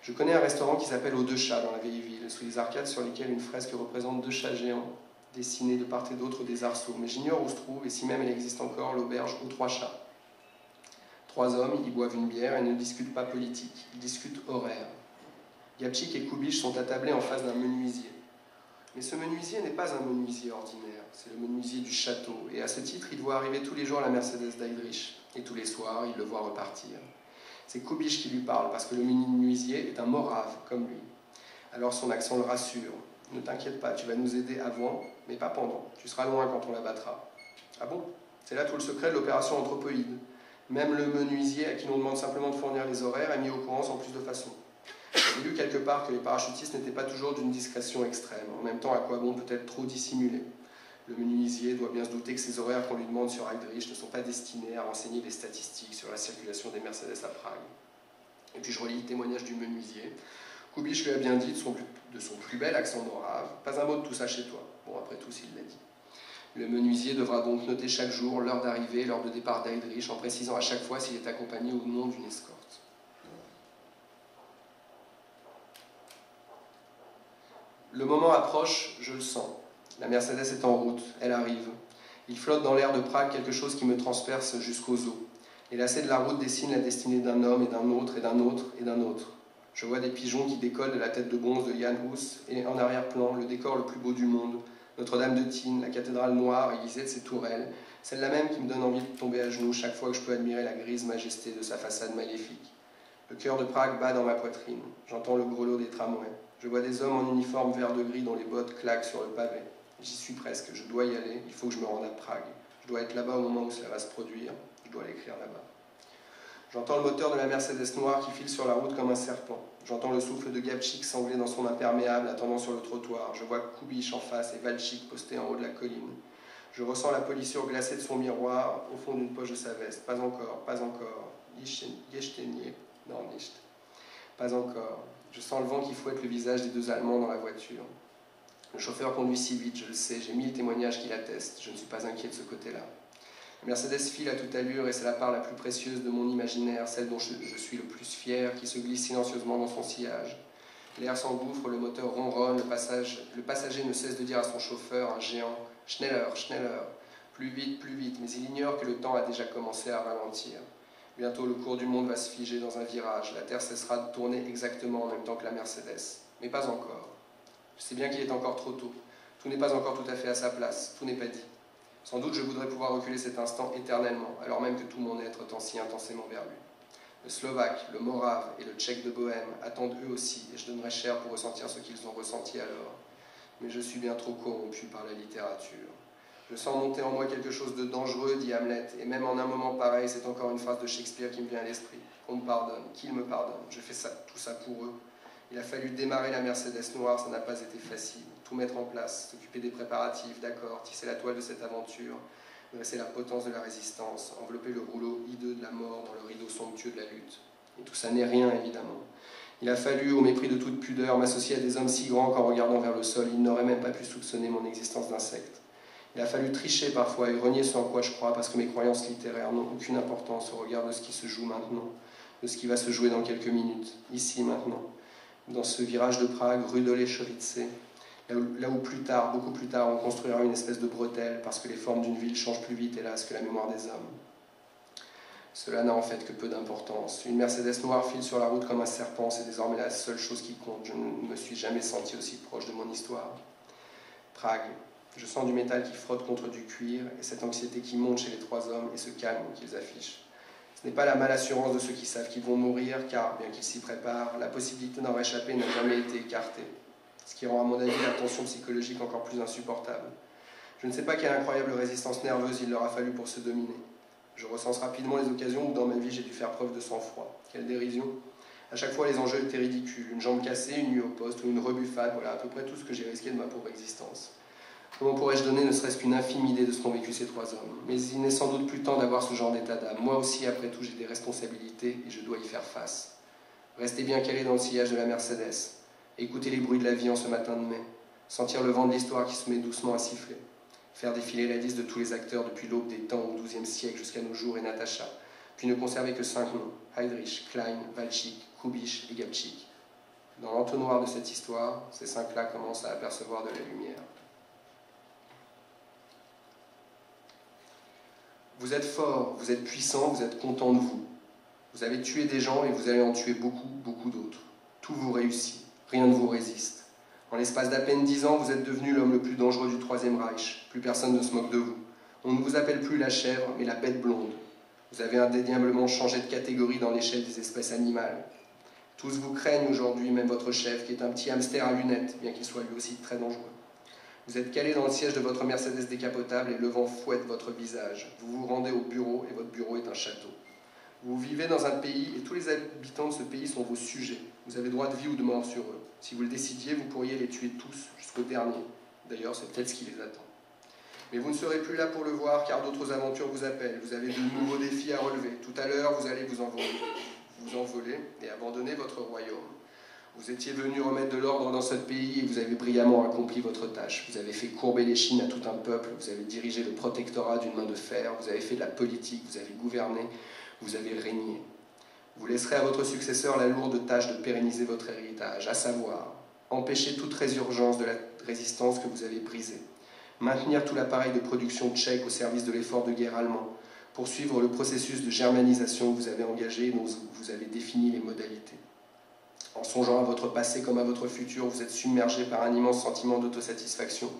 Je connais un restaurant qui s'appelle Aux Deux Chats dans la vieille ville, sous les arcades sur lesquelles une fresque représente deux chats géants, dessinés de part et d'autre des arceaux. Mais j'ignore où se trouve, et si même elle existe encore, l'auberge aux Trois Chats. Trois hommes, ils boivent une bière et ne discutent pas politique, ils discutent horaire. Gabčík et Kubiš sont attablés en face d'un menuisier. Mais ce menuisier n'est pas un menuisier ordinaire, c'est le menuisier du château, et à ce titre, il voit arriver tous les jours la Mercedes d'Heydrich, et tous les soirs, il le voit repartir. C'est Kubiš qui lui parle, parce que le menuisier est un morave, comme lui. Alors son accent le rassure. Ne t'inquiète pas, tu vas nous aider avant, mais pas pendant. Tu seras loin quand on l'abattra. Ah bon? C'est là tout le secret de l'opération anthropoïde. Même le menuisier, à qui l'on demande simplement de fournir les horaires, est mis au courant sans plus de façon. J'ai lu quelque part que les parachutistes n'étaient pas toujours d'une discrétion extrême. En même temps, à quoi bon peut-être trop dissimuler? Le menuisier doit bien se douter que ces horaires qu'on lui demande sur Heydrich ne sont pas destinés à renseigner les statistiques sur la circulation des Mercedes à Prague. Et puis je relis le témoignage du menuisier. Kubiš lui a bien dit de son plus bel accent morave, pas un mot de tout ça chez toi. Bon, après tout, s'il l'a dit. Le menuisier devra donc noter chaque jour l'heure d'arrivée, l'heure de départ d'Heydrich, en précisant à chaque fois s'il est accompagné ou non d'une escorte. Le moment approche, je le sens. La Mercedes est en route, elle arrive. Il flotte dans l'air de Prague quelque chose qui me transperce jusqu'aux os. Les lacets de la route dessinent la destinée d'un homme et d'un autre et d'un autre et d'un autre. Je vois des pigeons qui décollent de la tête de bronze de Jan Hus et en arrière-plan, le décor le plus beau du monde, Notre-Dame de Tignes, la cathédrale noire aiguisée de ses tourelles, celle-là même qui me donne envie de tomber à genoux chaque fois que je peux admirer la grise majesté de sa façade maléfique. Le cœur de Prague bat dans ma poitrine. J'entends le grelot des tramways. Je vois des hommes en uniforme vert de gris dont les bottes claquent sur le pavé. J'y suis presque, je dois y aller, il faut que je me rende à Prague. Je dois être là-bas au moment où cela va se produire, je dois l'écrire là-bas. J'entends le moteur de la Mercedes noire qui file sur la route comme un serpent. J'entends le souffle de Gabčík sangler dans son imperméable attendant sur le trottoir. Je vois Kubiš en face et Valčík posté en haut de la colline. Je ressens la polissure glacée de son miroir au fond d'une poche de sa veste. Pas encore, pas encore. Ještě non, nicht. Pas encore. Je sens le vent qui fouette le visage des deux Allemands dans la voiture. Le chauffeur conduit si vite, je le sais, j'ai 1000 témoignages qui l'attestent, je ne suis pas inquiet de ce côté-là. La Mercedes file à toute allure et c'est la part la plus précieuse de mon imaginaire, celle dont je suis le plus fier, qui se glisse silencieusement dans son sillage. L'air s'engouffre, le moteur ronronne, le passager ne cesse de dire à son chauffeur, un géant, « Schneller, schneller !» Plus vite, mais il ignore que le temps a déjà commencé à ralentir. Bientôt, le cours du monde va se figer dans un virage. La Terre cessera de tourner exactement en même temps que la Mercedes. Mais pas encore. Je sais bien qu'il est encore trop tôt. Tout n'est pas encore tout à fait à sa place. Tout n'est pas dit. Sans doute, je voudrais pouvoir reculer cet instant éternellement, alors même que tout mon être tend si intensément vers lui. Le Slovaque, le Morave et le Tchèque de Bohême attendent eux aussi, et je donnerais cher pour ressentir ce qu'ils ont ressenti alors. Mais je suis bien trop corrompu par la littérature. Je sens monter en moi quelque chose de dangereux, dit Hamlet, et même en un moment pareil, c'est encore une phrase de Shakespeare qui me vient à l'esprit. Qu'on me pardonne, qu'il me pardonne, je fais tout ça pour eux. Il a fallu démarrer la Mercedes noire, ça n'a pas été facile. Tout mettre en place, s'occuper des préparatifs, d'accord, tisser la toile de cette aventure. dresser la potence de la résistance, envelopper le rouleau hideux de la mort dans le rideau somptueux de la lutte. Et tout ça n'est rien, évidemment. Il a fallu, au mépris de toute pudeur, m'associer à des hommes si grands qu'en regardant vers le sol, ils n'auraient même pas pu soupçonner mon existence d'insecte. Il a fallu tricher parfois et renier ce en quoi je crois, parce que mes croyances littéraires n'ont aucune importance au regard de ce qui se joue maintenant, de ce qui va se jouer dans quelques minutes, ici, maintenant, dans ce virage de Prague, rue de l'Écherice, là où plus tard, beaucoup plus tard, on construira une espèce de bretelle, parce que les formes d'une ville changent plus vite, hélas, que la mémoire des hommes. Cela n'a en fait que peu d'importance. Une Mercedes noire file sur la route comme un serpent, c'est désormais la seule chose qui compte. Je ne me suis jamais senti aussi proche de mon histoire. Prague. Je sens du métal qui frotte contre du cuir, et cette anxiété qui monte chez les trois hommes et ce calme qu'ils affichent. Ce n'est pas la malassurance de ceux qui savent qu'ils vont mourir, car, bien qu'ils s'y préparent, la possibilité d'en réchapper n'a jamais été écartée. Ce qui rend à mon avis la tension psychologique encore plus insupportable. Je ne sais pas quelle incroyable résistance nerveuse il leur a fallu pour se dominer. Je recense rapidement les occasions où dans ma vie j'ai dû faire preuve de sang-froid. Quelle dérision! À chaque fois les enjeux étaient ridicules. Une jambe cassée, une nuit au poste ou une rebuffade, voilà à peu près tout ce que j'ai risqué de ma pauvre existence. Comment pourrais-je donner ne serait-ce qu'une infime idée de ce qu'ont vécu ces trois hommes? Mais il n'est sans doute plus temps d'avoir ce genre d'état d'âme. Moi aussi, après tout, j'ai des responsabilités et je dois y faire face. Rester bien calé dans le sillage de la Mercedes. Écouter les bruits de la vie en ce matin de mai. Sentir le vent de l'histoire qui se met doucement à siffler. Faire défiler la liste de tous les acteurs depuis l'aube des temps au XIIe siècle jusqu'à nos jours et Natacha. Puis ne conserver que 5 noms. Heydrich, Klein, Walchik, Kubich et Gabčík. Dans l'entonnoir de cette histoire, ces 5-là commencent à apercevoir de la lumière. Vous êtes fort, vous êtes puissant, vous êtes content de vous. Vous avez tué des gens et vous allez en tuer beaucoup, beaucoup d'autres. Tout vous réussit, rien ne vous résiste. En l'espace d'à peine 10 ans, vous êtes devenu l'homme le plus dangereux du Troisième Reich. Plus personne ne se moque de vous. On ne vous appelle plus la chèvre, mais la bête blonde. Vous avez indéniablement changé de catégorie dans l'échelle des espèces animales. Tous vous craignent aujourd'hui, même votre chef, qui est un petit hamster à lunettes, bien qu'il soit lui aussi très dangereux. Vous êtes calé dans le siège de votre Mercedes décapotable et le vent fouette votre visage. Vous vous rendez au bureau et votre bureau est un château. Vous vivez dans un pays et tous les habitants de ce pays sont vos sujets. Vous avez droit de vie ou de mort sur eux. Si vous le décidiez, vous pourriez les tuer tous jusqu'au dernier. D'ailleurs, c'est peut-être ce qui les attend. Mais vous ne serez plus là pour le voir car d'autres aventures vous appellent. Vous avez de nouveaux défis à relever. Tout à l'heure, vous allez vous envoler et abandonner votre royaume. Vous étiez venu remettre de l'ordre dans ce pays et vous avez brillamment accompli votre tâche. Vous avez fait courber les chines à tout un peuple, vous avez dirigé le protectorat d'une main de fer, vous avez fait de la politique, vous avez gouverné, vous avez régné. Vous laisserez à votre successeur la lourde tâche de pérenniser votre héritage, à savoir empêcher toute résurgence de la résistance que vous avez brisée, maintenir tout l'appareil de production tchèque au service de l'effort de guerre allemand, poursuivre le processus de germanisation que vous avez engagé et dont vous avez défini les modalités. En songeant à votre passé comme à votre futur, vous êtes submergé par un immense sentiment d'autosatisfaction.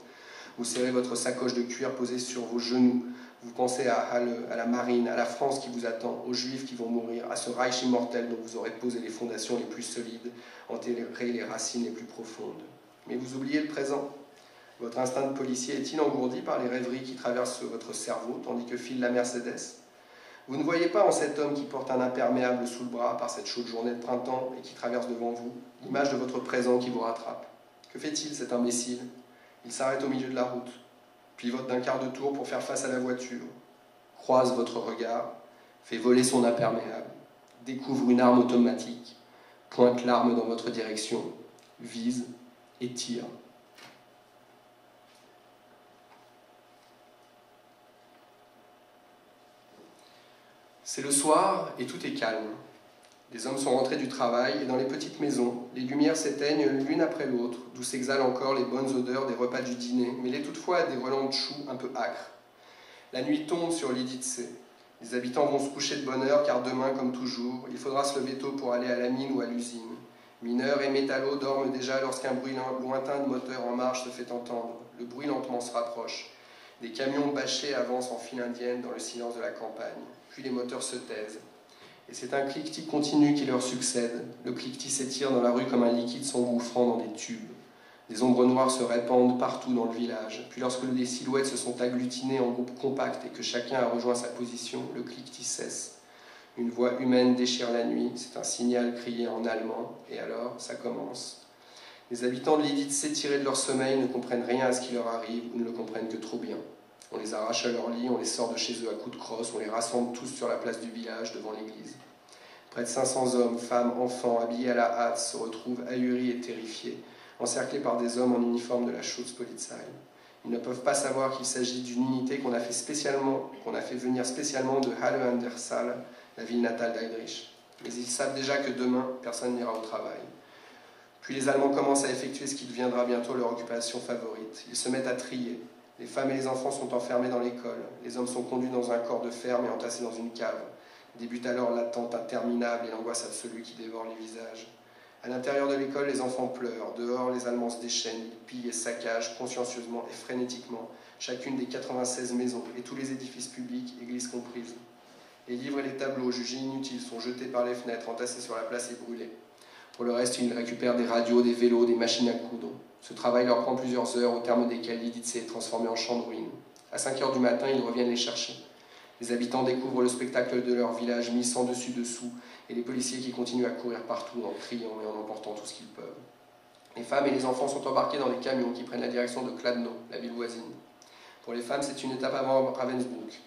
Vous serrez votre sacoche de cuir posée sur vos genoux. Vous pensez à la marine, à la France qui vous attend, aux Juifs qui vont mourir, à ce Reich immortel dont vous aurez posé les fondations les plus solides, enterré les racines les plus profondes. Mais vous oubliez le présent. Votre instinct de policier est-il engourdi par les rêveries qui traversent votre cerveau, tandis que file la Mercedes ? Vous ne voyez pas en cet homme qui porte un imperméable sous le bras par cette chaude journée de printemps et qui traverse devant vous l'image de votre présent qui vous rattrape. Que fait-il, cet imbécile? Il s'arrête au milieu de la route, pivote d'un quart de tour pour faire face à la voiture, croise votre regard, fait voler son imperméable, découvre une arme automatique, pointe l'arme dans votre direction, vise et tire. C'est le soir et tout est calme. Les hommes sont rentrés du travail et dans les petites maisons, les lumières s'éteignent l'une après l'autre, d'où s'exhalent encore les bonnes odeurs des repas du dîner, mêlées toutefois à des relents de choux un peu âcres. La nuit tombe sur Lidice. Les habitants vont se coucher de bonne heure car demain, comme toujours, il faudra se lever tôt pour aller à la mine ou à l'usine. Mineurs et métallos dorment déjà lorsqu'un bruit lointain de moteur en marche se fait entendre. Le bruit lentement se rapproche. Des camions bâchés avancent en file indienne dans le silence de la campagne. Puis les moteurs se taisent. Et c'est un cliquetis continu qui leur succède. Le cliquetis s'étire dans la rue comme un liquide s'engouffrant dans des tubes. Des ombres noires se répandent partout dans le village. Puis lorsque les silhouettes se sont agglutinées en groupes compacts et que chacun a rejoint sa position, le cliquetis cesse. Une voix humaine déchire la nuit. C'est un signal crié en allemand. Et alors, ça commence. Les habitants de Lidice, tirés de leur sommeil, ne comprennent rien à ce qui leur arrive ou ne le comprennent que trop bien. On les arrache à leur lit, on les sort de chez eux à coups de crosse, on les rassemble tous sur la place du village devant l'église. Près de 500 hommes, femmes, enfants, habillés à la hâte, se retrouvent ahuris et terrifiés, encerclés par des hommes en uniforme de la Schutzpolizei. Ils ne peuvent pas savoir qu'il s'agit d'une unité qu'on a fait venir spécialement de Halle an der Saale, la ville natale d'Heydrich. Mais ils savent déjà que demain, personne n'ira au travail. Puis les Allemands commencent à effectuer ce qui deviendra bientôt leur occupation favorite. Ils se mettent à trier. Les femmes et les enfants sont enfermés dans l'école. Les hommes sont conduits dans un corps de ferme et entassés dans une cave. Débute alors l'attente interminable et l'angoisse absolue qui dévore les visages. À l'intérieur de l'école, les enfants pleurent. Dehors, les Allemands se déchaînent, ils pillent et saccagent consciencieusement et frénétiquement chacune des 96 maisons et tous les édifices publics, églises comprises. Les livres et les tableaux, jugés inutiles, sont jetés par les fenêtres, entassés sur la place et brûlés. Pour le reste, ils récupèrent des radios, des vélos, des machines à coudre. Ce travail leur prend plusieurs heures, au terme desquelles Lidice est transformé en champ de ruines. À 5 heures du matin, ils reviennent les chercher. Les habitants découvrent le spectacle de leur village mis sans dessus-dessous, et les policiers qui continuent à courir partout en criant et en emportant tout ce qu'ils peuvent. Les femmes et les enfants sont embarqués dans des camions qui prennent la direction de Kladno, la ville voisine. Pour les femmes, c'est une étape avant Ravensbrück.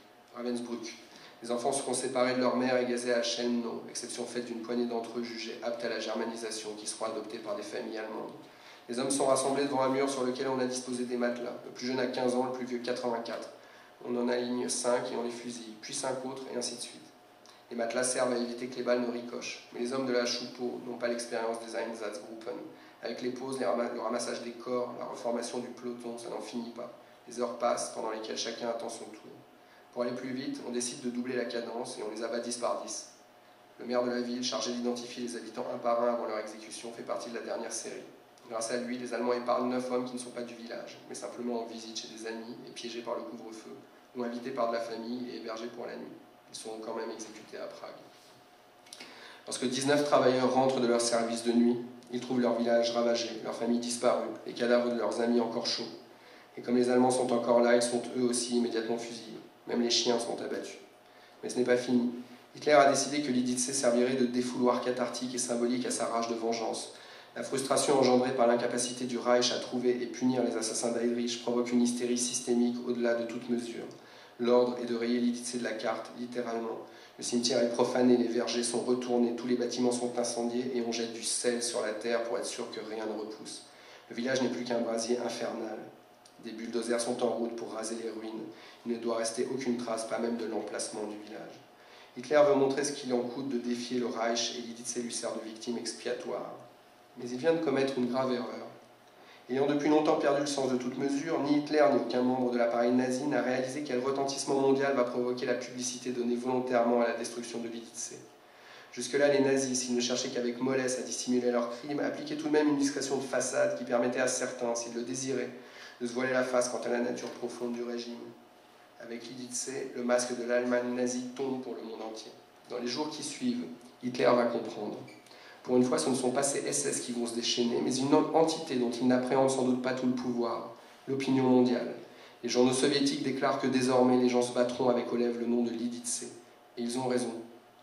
Les enfants seront séparés de leur mère et gazés à Chelmno, exception faite d'une poignée d'entre eux jugés aptes à la germanisation qui seront adoptés par des familles allemandes. Les hommes sont rassemblés devant un mur sur lequel on a disposé des matelas. Le plus jeune a 15 ans, le plus vieux 84. On en aligne 5 et on les fusille, puis 5 autres, et ainsi de suite. Les matelas servent à éviter que les balles ne ricochent. Mais les hommes de la Schupo n'ont pas l'expérience des Einsatzgruppen. Avec les pauses, le ramassage des corps, la reformation du peloton, ça n'en finit pas. Les heures passent, pendant lesquelles chacun attend son tour. Pour aller plus vite, on décide de doubler la cadence et on les abat 10 par 10. Le maire de la ville, chargé d'identifier les habitants un par un avant leur exécution, fait partie de la dernière série. Grâce à lui, les Allemands épargnent 9 hommes qui ne sont pas du village, mais simplement en visite chez des amis et piégés par le couvre-feu, ou invités par de la famille et hébergés pour la nuit. Ils sont quand même exécutés à Prague. Lorsque 19 travailleurs rentrent de leur service de nuit, ils trouvent leur village ravagé, leur famille disparue, les cadavres de leurs amis encore chauds. Et comme les Allemands sont encore là, ils sont eux aussi immédiatement fusillés. Même les chiens sont abattus. Mais ce n'est pas fini. Hitler a décidé que Lidice servirait de défouloir cathartique et symbolique à sa rage de vengeance. La frustration engendrée par l'incapacité du Reich à trouver et punir les assassins d'Heydrich provoque une hystérie systémique au-delà de toute mesure. L'ordre est de rayer Lidice de la carte, littéralement. Le cimetière est profané, les vergers sont retournés, tous les bâtiments sont incendiés et on jette du sel sur la terre pour être sûr que rien ne repousse. Le village n'est plus qu'un brasier infernal. Des bulldozers sont en route pour raser les ruines. Il ne doit rester aucune trace, pas même de l'emplacement du village. Hitler veut montrer ce qu'il en coûte de défier le Reich et Lidice lui sert de victime expiatoire. Mais il vient de commettre une grave erreur. Ayant depuis longtemps perdu le sens de toute mesure, ni Hitler ni aucun membre de l'appareil nazi n'a réalisé quel retentissement mondial va provoquer la publicité donnée volontairement à la destruction de Lidice. Jusque-là, les nazis, s'ils ne cherchaient qu'avec mollesse à dissimuler leurs crimes, appliquaient tout de même une discrétion de façade qui permettait à certains, s'ils le désiraient, de se voiler la face quant à la nature profonde du régime. Avec Lidice, le masque de l'Allemagne nazie tombe pour le monde entier. Dans les jours qui suivent, Hitler va comprendre. Pour une fois, ce ne sont pas ces SS qui vont se déchaîner, mais une entité dont il n'appréhende sans doute pas tout le pouvoir, l'opinion mondiale. Les journaux soviétiques déclarent que désormais les gens se battront avec aux lèvres le nom de Lidice. Et ils ont raison.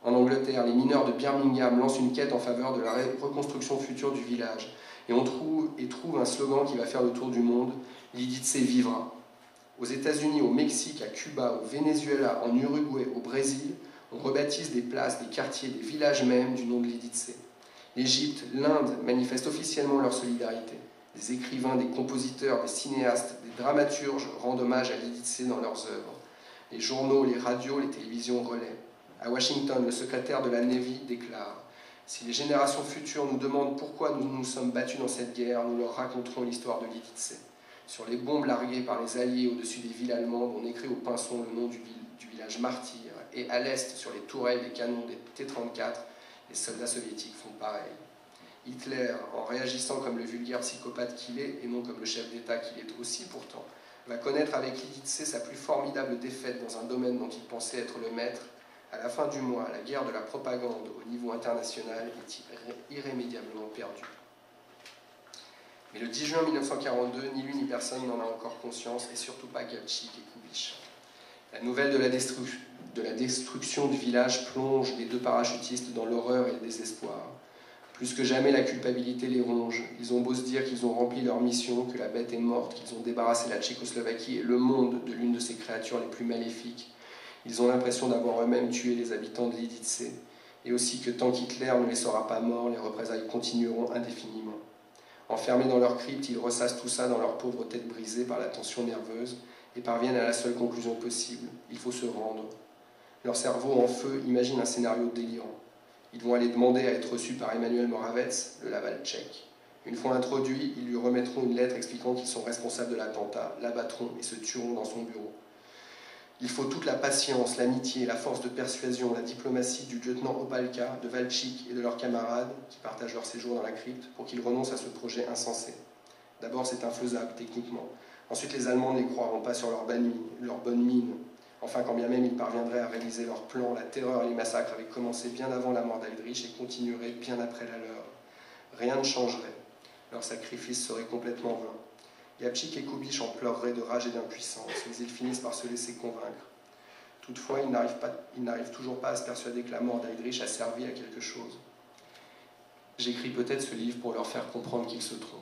En Angleterre, les mineurs de Birmingham lancent une quête en faveur de la reconstruction future du village. Et on trouve un slogan qui va faire le tour du monde, Lidice vivra. Aux États-Unis, au Mexique, à Cuba, au Venezuela, en Uruguay, au Brésil, on rebaptise des places, des quartiers, des villages même du nom de Lidice. L'Égypte, l'Inde manifestent officiellement leur solidarité. Des écrivains, des compositeurs, des cinéastes, des dramaturges rendent hommage à Lidice dans leurs œuvres. Les journaux, les radios, les télévisions relaient. À Washington, le secrétaire de la Navy déclare « Si les générations futures nous demandent pourquoi nous nous sommes battus dans cette guerre, nous leur raconterons l'histoire de Lidice. Sur les bombes larguées par les Alliés au-dessus des villes allemandes, on écrit au pinceau le nom du village martyr. Et à l'est, sur les tourelles des canons des T-34, les soldats soviétiques font pareil. Hitler, en réagissant comme le vulgaire psychopathe qu'il est, et non comme le chef d'État qu'il est aussi pourtant, va connaître avec Lidice sa plus formidable défaite dans un domaine dont il pensait être le maître. À la fin du mois, la guerre de la propagande au niveau international est irrémédiablement perdue. Mais le 10 juin 1942, ni lui ni personne n'en a encore conscience, et surtout pas Galchik et Kubitsch. La nouvelle de la destruction du village plonge les deux parachutistes dans l'horreur et le désespoir. Plus que jamais, la culpabilité les ronge. Ils ont beau se dire qu'ils ont rempli leur mission, que la bête est morte, qu'ils ont débarrassé la Tchécoslovaquie et le monde de l'une de ces créatures les plus maléfiques. Ils ont l'impression d'avoir eux-mêmes tué les habitants de Lidice, et aussi que tant qu'Hitler ne les saura pas morts, les représailles continueront indéfiniment. Enfermés dans leur crypte, ils ressassent tout ça dans leur pauvre tête brisée par la tension nerveuse et parviennent à la seule conclusion possible, il faut se rendre. Leur cerveau en feu imagine un scénario délirant. Ils vont aller demander à être reçus par Emmanuel Moravec, le Laval tchèque. Une fois introduits, ils lui remettront une lettre expliquant qu'ils sont responsables de l'attentat, l'abattront et se tueront dans son bureau. Il faut toute la patience, l'amitié, la force de persuasion, la diplomatie du lieutenant Opalka, de Valchik et de leurs camarades qui partagent leur séjour dans la crypte pour qu'ils renoncent à ce projet insensé. D'abord, c'est infaisable techniquement. Ensuite, les Allemands ne les croiront pas sur leur bonne mine. Enfin, quand bien même ils parviendraient à réaliser leur plan, la terreur et les massacres avaient commencé bien avant la mort d'Heydrich et continueraient bien après la leur. Rien ne changerait. Leur sacrifice serait complètement vain. Yapchik et Kubich en pleureraient de rage et d'impuissance, mais ils finissent par se laisser convaincre. Toutefois, ils n'arrivent toujours pas à se persuader que la mort d'Heydrich a servi à quelque chose. J'écris peut-être ce livre pour leur faire comprendre qu'ils se trompent.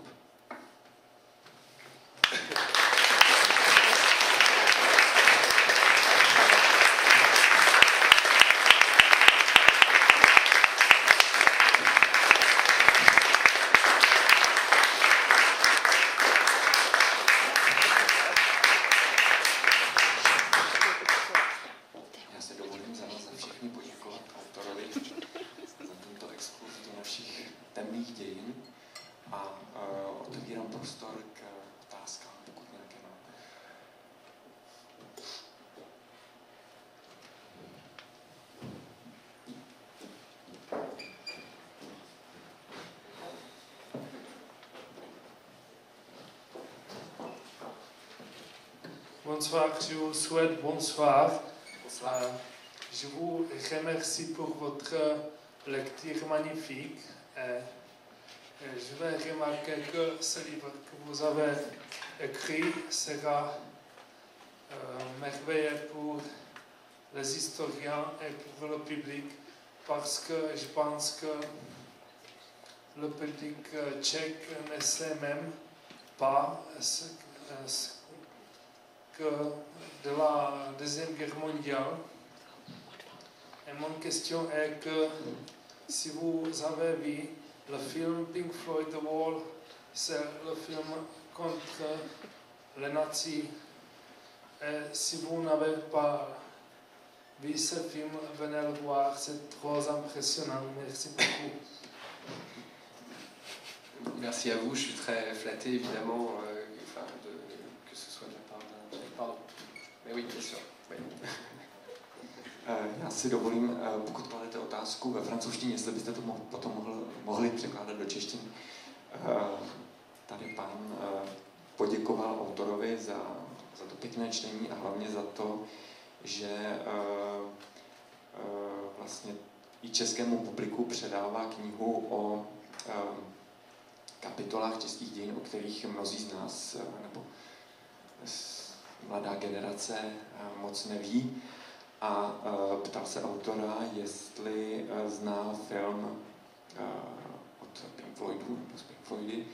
Bonsoir, je vous souhaite bonsoir. Je vous remercie pour votre lecture magnifique. Je vais remarquer que ce livre que vous avez écrit sera merveilleux pour les historiens et pour le public, parce que je pense que le public tchèque ne sait même pas ce que de la Deuxième Guerre mondiale. Et mon question est que si vous avez vu le film Pink Floyd The Wall, c'est le film contre les nazis. Et si vous n'avez pas vu ce film, venez le voir, c'est trop impressionnant. Merci beaucoup.
Merci à vous, je suis très flatté évidemment que ce soit de la part d'un... Pardon. Mais oui, bien sûr. Oui.
Já si dovolím, pokud kladete otázku ve francouzštině, jestli byste to potom mohli překládat do češtiny. Tady pán poděkoval autorovi za to pěkné čtení a hlavně za to, že vlastně i českému publiku předává knihu o kapitolách českých dějin, o kterých mnozí z nás, nebo mladá generace moc neví. A ptal se autora, jestli zná film od Pink Floydu, nebo z Pink Floydy,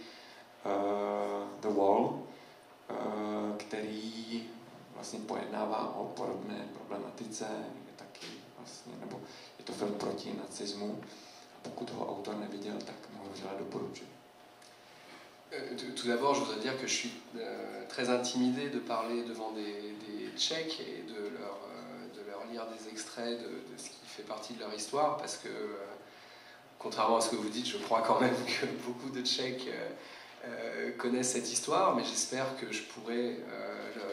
The Wall, který vlastně pojednává o podobné problematice, je taky vlastně, nebo je to film proti nacismu. A pokud ho autor neviděl, tak mu ho vřele doporučuji.
Tout d'abord, je voudrais dire que je suis très intimidé de parler devant des Tchèques et de leur lire des extraits de ce qui fait partie de leur histoire, parce que, contrairement à ce que vous dites, je crois quand même que beaucoup de Tchèques connaissent cette histoire, mais j'espère que je pourrai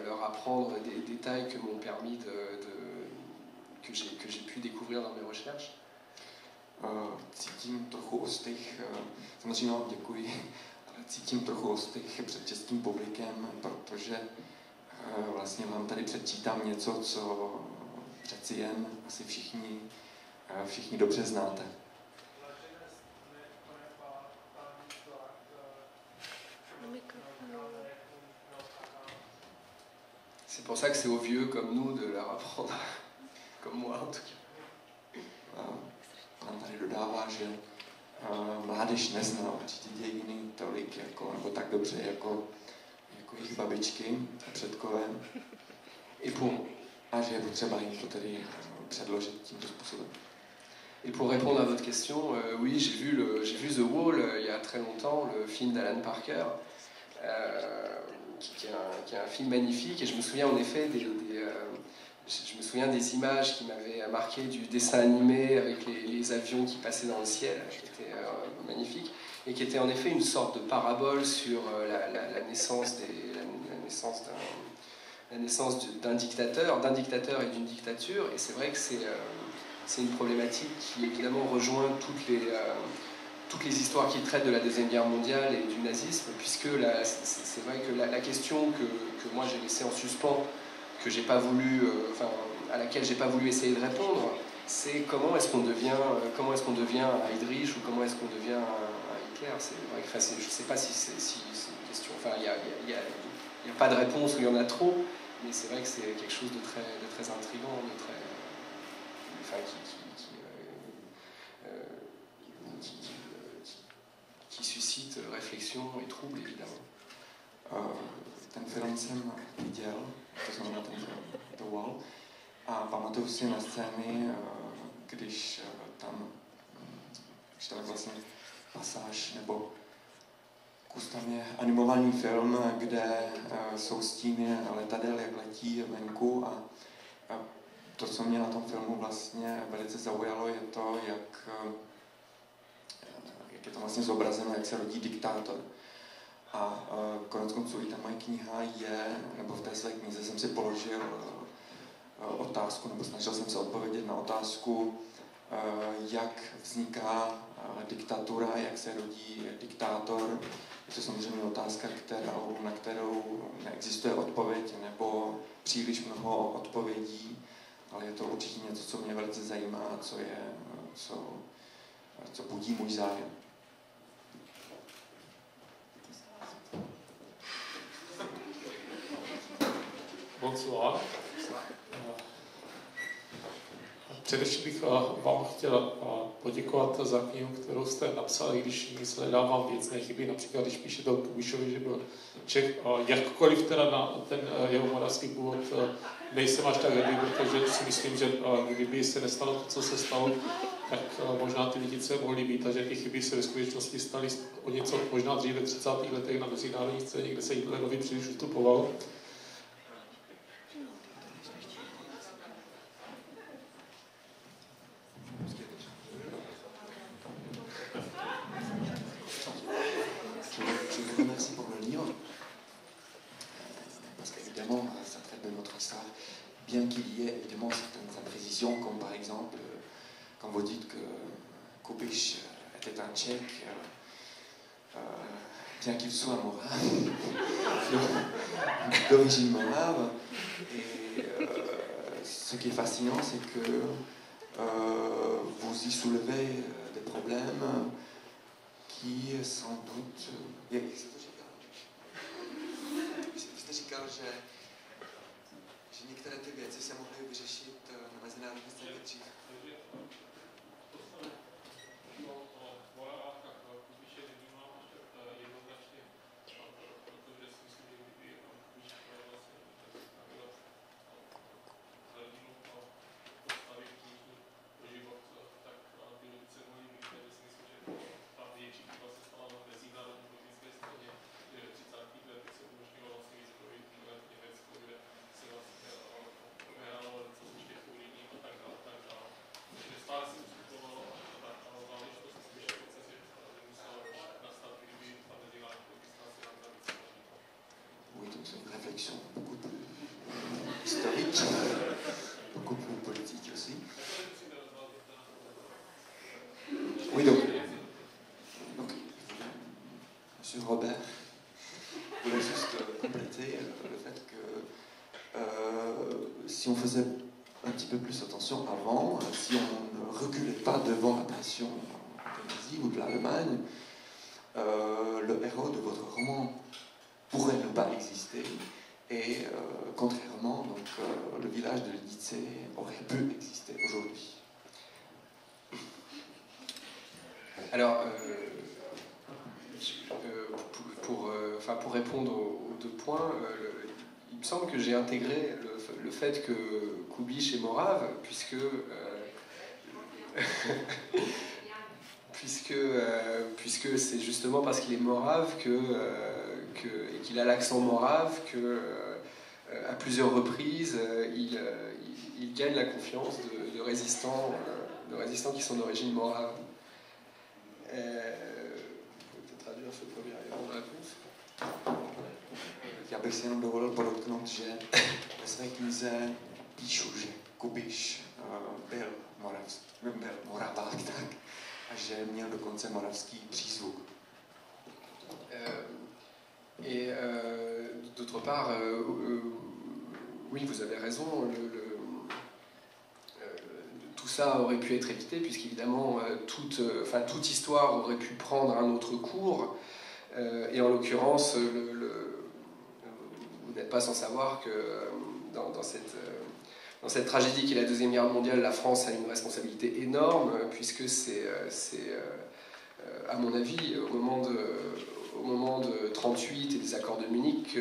leur apprendre des détails que m'ont permis que j'ai pu découvrir dans mes recherches.
Cítím trochu ostych, samozřejmě vám děkuji, ale cítím trochu ostych před českým publikem, protože vlastně vám tady předčítám něco, co přeci jen asi všichni dobře znáte.
C'est pour ça que c'est aux vieux comme nous de leur apprendre, comme moi en tout cas.
Pan tady dodává, že mládež nezná určitě dějiny tolik, jako, nebo tak dobře, jako jejich babičky a předkové. A že je potřeba jim to tedy předložit tímto způsobem.
Et pour répondre à votre question, oui, j'ai vu The Wall il y a très longtemps, le film d'Alan Parker, qui est un film magnifique. Et je me souviens en effet je me souviens des images qui m'avaient marqué du dessin animé avec les avions qui passaient dans le ciel, qui était magnifique, et qui était en effet une sorte de parabole sur la naissance d'un dictateur et d'une dictature. Et c'est vrai que c'est une problématique qui évidemment rejoint toutes les histoires qui traitent de la Deuxième Guerre mondiale et du nazisme, puisque c'est vrai que la question que moi j'ai laissée en suspens, que j'ai pas voulu, à laquelle j'ai pas voulu essayer de répondre, c'est comment est-ce qu'on devient un Heydrich ou comment est-ce qu'on devient un Hitler. C'est vrai que, je sais pas si c'est une question. Enfin, il y a pas de réponse ou il y en a trop, mais c'est vrai que c'est quelque chose de très intriguant, qui suscite réflexion et trouble évidemment.
Ten film jsem viděl, to znamená ten film The Wall, a pamatuju si na scény, když tam vlastně pasáž nebo kus tam je animovaný film, kde jsou stíny letadel, jak letí venku a to, co mě na tom filmu vlastně velice zaujalo, je to, jak je to vlastně zobrazeno, jak se rodí diktátor. A koneckonců i ta moje kniha nebo v té své knize jsem si položil otázku, nebo snažil jsem se odpovědět na otázku, jak vzniká diktatura, jak se rodí diktátor. Je to samozřejmě otázka, na kterou neexistuje odpověď, nebo příliš mnoho odpovědí, ale je to určitě něco, co mě velice zajímá, co budí můj zájem.
Bonsoir. Především bych vám chtěl poděkovat za knihu, kterou jste napsal, i když nic nedávám věcné chyby, například když píšete o Kubišovi, že byl Čech. Jakkoliv teda na ten jeho moravský původ nejsem až tak hrdý, protože si myslím, že kdyby se nestalo to, co se stalo, tak možná ty lidice mohly být a že ty chyby se ve skutečnosti staly o něco možná dříve v 30. letech na mezinárodní scéně, kde se Hitlerovi příliš ustupovalo.
Bien qu'il y ait évidemment certaines imprécisions, comme par exemple quand vous dites que Kubiš était un Tchèque, bien qu'il soit morave, d'origine morave. Et ce qui est fascinant, c'est que vous y soulevez des problèmes qui sans doute... Jste říkal, že některé ty věci se mohly vyřešit na mezinárodní scéně dřív. Beaucoup plus historique, beaucoup plus politique aussi. Oui, donc Monsieur Robert voulait juste compléter le fait que si on faisait un petit peu plus attention avant, si on ne reculait pas devant la pression des nazis ou de l'Allemagne, le héros de votre roman pourrait ne pas exister. Et contrairement, donc, le village de Lidice aurait pu exister aujourd'hui.
Alors, pour répondre aux deux points, il me semble que j'ai intégré le fait que Kubiš est morave, puisque c'est justement parce qu'il est morave et qu'il a l'accent morave que à plusieurs reprises il gagne la confiance de résistants qui sont d'origine morave. Peut-être traduire ce premier élément de réponse.
Já bych si jenom dovolil podotknout, že ve své knize píšu, že Kubiš byl Moravák, tak, a že měl dokonce moravský přízvuk.
Et d'autre part, oui, vous avez raison, tout ça aurait pu être évité, puisqu'évidemment, toute histoire aurait pu prendre un autre cours, et en l'occurrence, vous n'êtes pas sans savoir que dans cette tragédie qui est la Deuxième Guerre mondiale, la France a une responsabilité énorme, puisque c'est à mon avis, au moment de 1938 et des accords de Munich,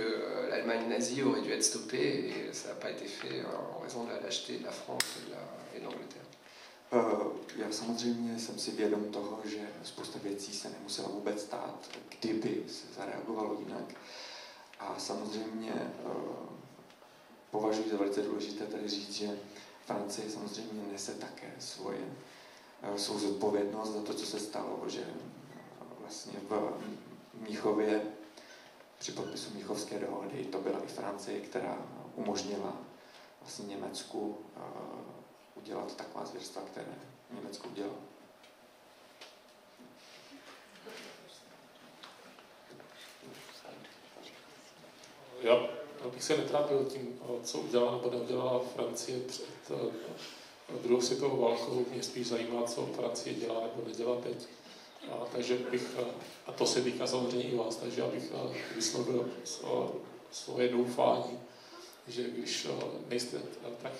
l'Allemagne nazie aurait dû être stoppée, et ça n'a pas été fait en raison de la lâcheté de la France et de l'Angleterre.
Já samozřejmě jsem si vědom toho, že spousta věcí se nemusela vůbec stát, kdyby se zareagovalo jinak. A samozřejmě považuji za velice důležité tady říct, že Francie samozřejmě nese také svou zodpovědnost za to, co se stalo, že vlastně v Mnichově při podpisu Mnichovské dohody to byla i Francie, která umožnila vlastně Německu udělat taková zvěrstva, které Německo udělalo.
Já bych se netrápil tím, co udělala nebo neudělala Francie před druhou světovou válkou. Mě spíš zajímá, co Francie dělá nebo nedělá teď. Takže a to se týká samozřejmě i vás, takže abych vyslovil svoje doufání, že když nejste tak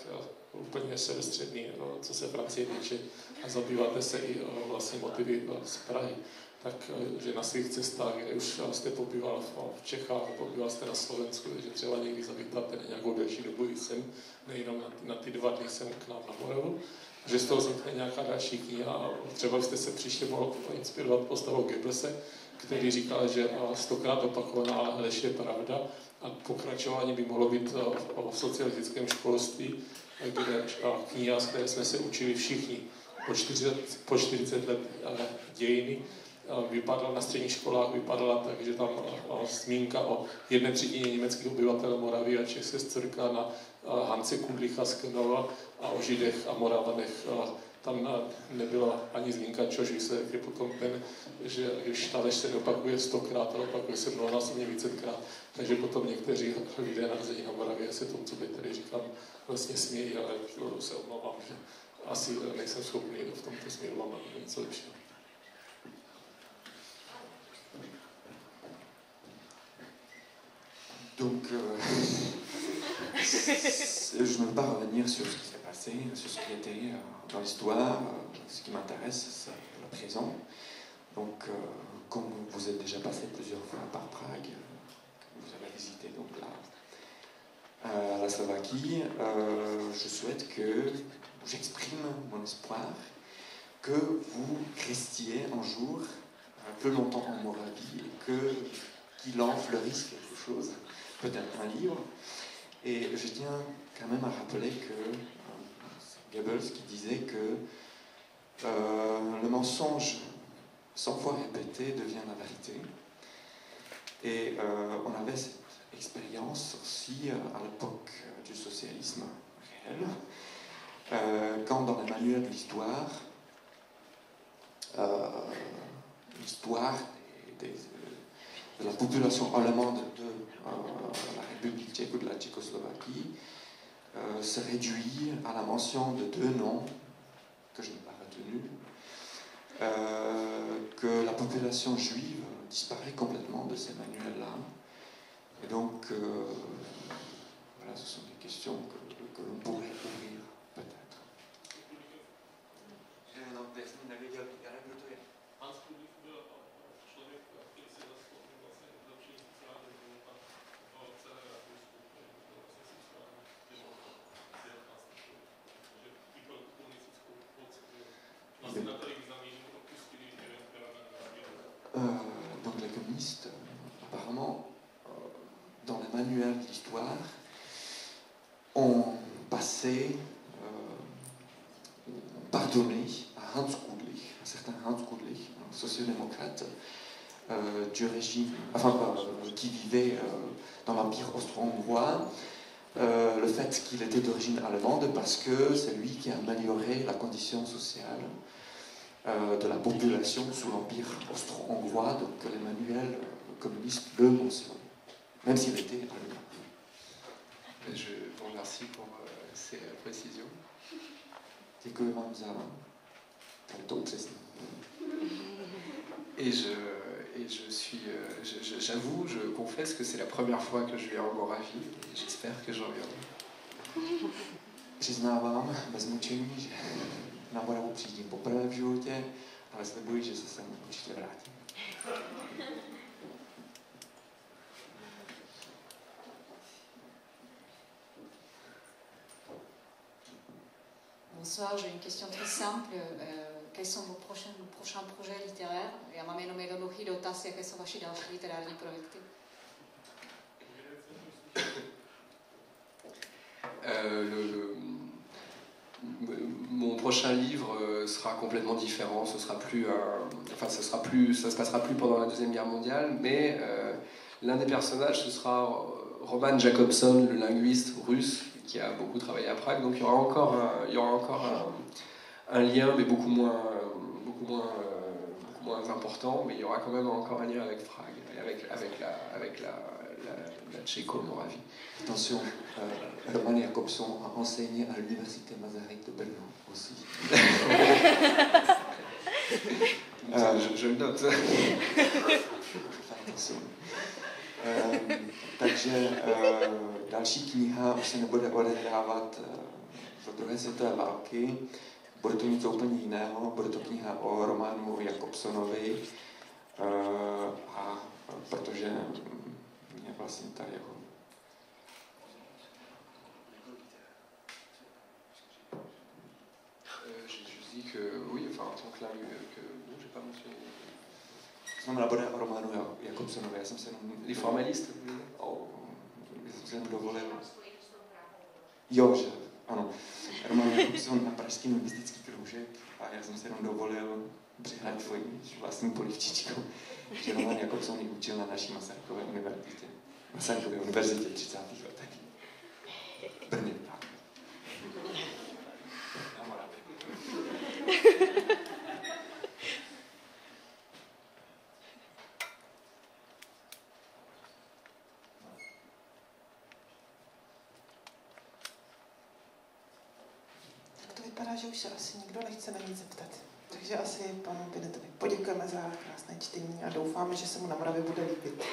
úplně sebestřední, co se Francie týče, a zabýváte se i vlastně motivy z Prahy, tak že na svých cestách, kde už jste pobýval v Čechách, pobýval jste na Slovensku, že třeba někdy zavítáte na nějakou delší dobu i sem, nejenom na ty 2 dny sem k nám na Moravu, že z toho vznikne nějaká další kniha a třeba byste se příště mohl inspirovat postavou Goebbelse, který říkal, že 100krát opakovaná lež je pravda, a pokračování by mohlo být o socialistickém školství, kde kniha, z které jsme se učili všichni po 40 let dějiny, vypadala na středních školách, vypadala tak, že tam zmínka o 1/3 německých obyvatel Moravy a Čech se zcrkla na Hance Kundlicha z Knova a o Židech a Moravanech. Tam nebyla ani zmínka, čož výsledek je potom ten, že když ta lež se neopakuje 100krát, ale opakuje se mnohonásobně vícekrát, takže potom někteří lidé narození na Moravě se tomu, co by tady říkám, vlastně smějí, ale se omlouvám, že asi nejsem schopný v tomto směru vám něco lepšího.
Donc, je ne veux pas revenir sur ce qui s'est passé, sur ce qui était dans l'histoire. Ce qui m'intéresse, c'est le présent. Donc, comme vous êtes déjà passé plusieurs fois par Prague, vous avez visité donc la Slovaquie, je souhaite que j'exprime mon espoir que vous restiez un jour peu longtemps en Moravie et qu'il en fleurisse quelque chose, peut-être un livre. Et je tiens quand même à rappeler que c'est Goebbels qui disait que le mensonge 100 fois répété devient la vérité. Et on avait cette expérience aussi à l'époque du socialisme réel, quand dans les manuels de l'histoire de la population allemande de la République tchèque ou de la Tchécoslovaquie se réduit à la mention de 2 noms que je n'ai pas retenus, que la population juive disparaît complètement de ces manuels-là. Et donc, voilà, ce sont des questions que l'on pourrait ouvrir, peut-être. apparemment, dans les manuels d'histoire, ont passé, pardonné à Hans Gudlich, un certain Hans Gudlich, un sociodémocrate du régime, qui vivait dans l'Empire austro-hongrois, le fait qu'il était d'origine allemande parce que c'est lui qui a amélioré la condition sociale de la population sous l'Empire austro-hongrois, donc les manuels communistes le mentionnent, même s'il était allemand.
Je vous remercie pour ces précisions.
Děkuji vám za to upřesnění.
J'avoue, je confesse que c'est la première fois que je viens en Moravie et j'espère que j'en reviendrai.
Přiznávám bez mučení, že na Moravu přijdím poprvé v životě, ale slibuji, že se sem určitě vrátím.
Bonsoir, j'ai une question très simple. Quels sont vos prochains projets littéraires? Já mám jenom jednoduchý dotaz, jaké jsou vaše další literární projekty?
Mon prochain livre sera complètement différent. Ça se passera plus pendant la Deuxième Guerre mondiale, mais l'un des personnages, ce sera Roman Jakobson, le linguiste russe, qui a beaucoup travaillé à Prague. Donc il y aura encore un lien, mais beaucoup moins important, mais il y aura quand même encore un lien avec Prague, et avec la Tchéco-Moravie.
Attention, Roman Jakobson a enseigné à l'université Masaryk de Brno aussi.
Je le note.
Attention. Takže další kniha už se nebude odehrávat za druhé světové války. Bude to něco úplně jiného, bude to kniha o Romanu Jakobsonovi, a protože mě vlastně tady jako
Je dis que oui, enfin en tant que non, j'ai pas mentionné.
Znamená, bude o Romanu Jakobsonovi, já jsem se jenom...
Les formalistes?
Já jsem se jenom dovolil... Jo, že ano. Roman Jakobson na pražský lingvistický kroužek a já jsem se jenom dovolil přihrát tvoji vlastní polivčičku, že Roman Jakobson ji učil na naší Masarykově univerzitě 30. letech. V Brně.
Vypadá, že už se asi nikdo nechce na nic zeptat. Takže asi panu Binetovi poděkujeme za krásné čtení a doufáme, že se mu na Moravě bude líbit.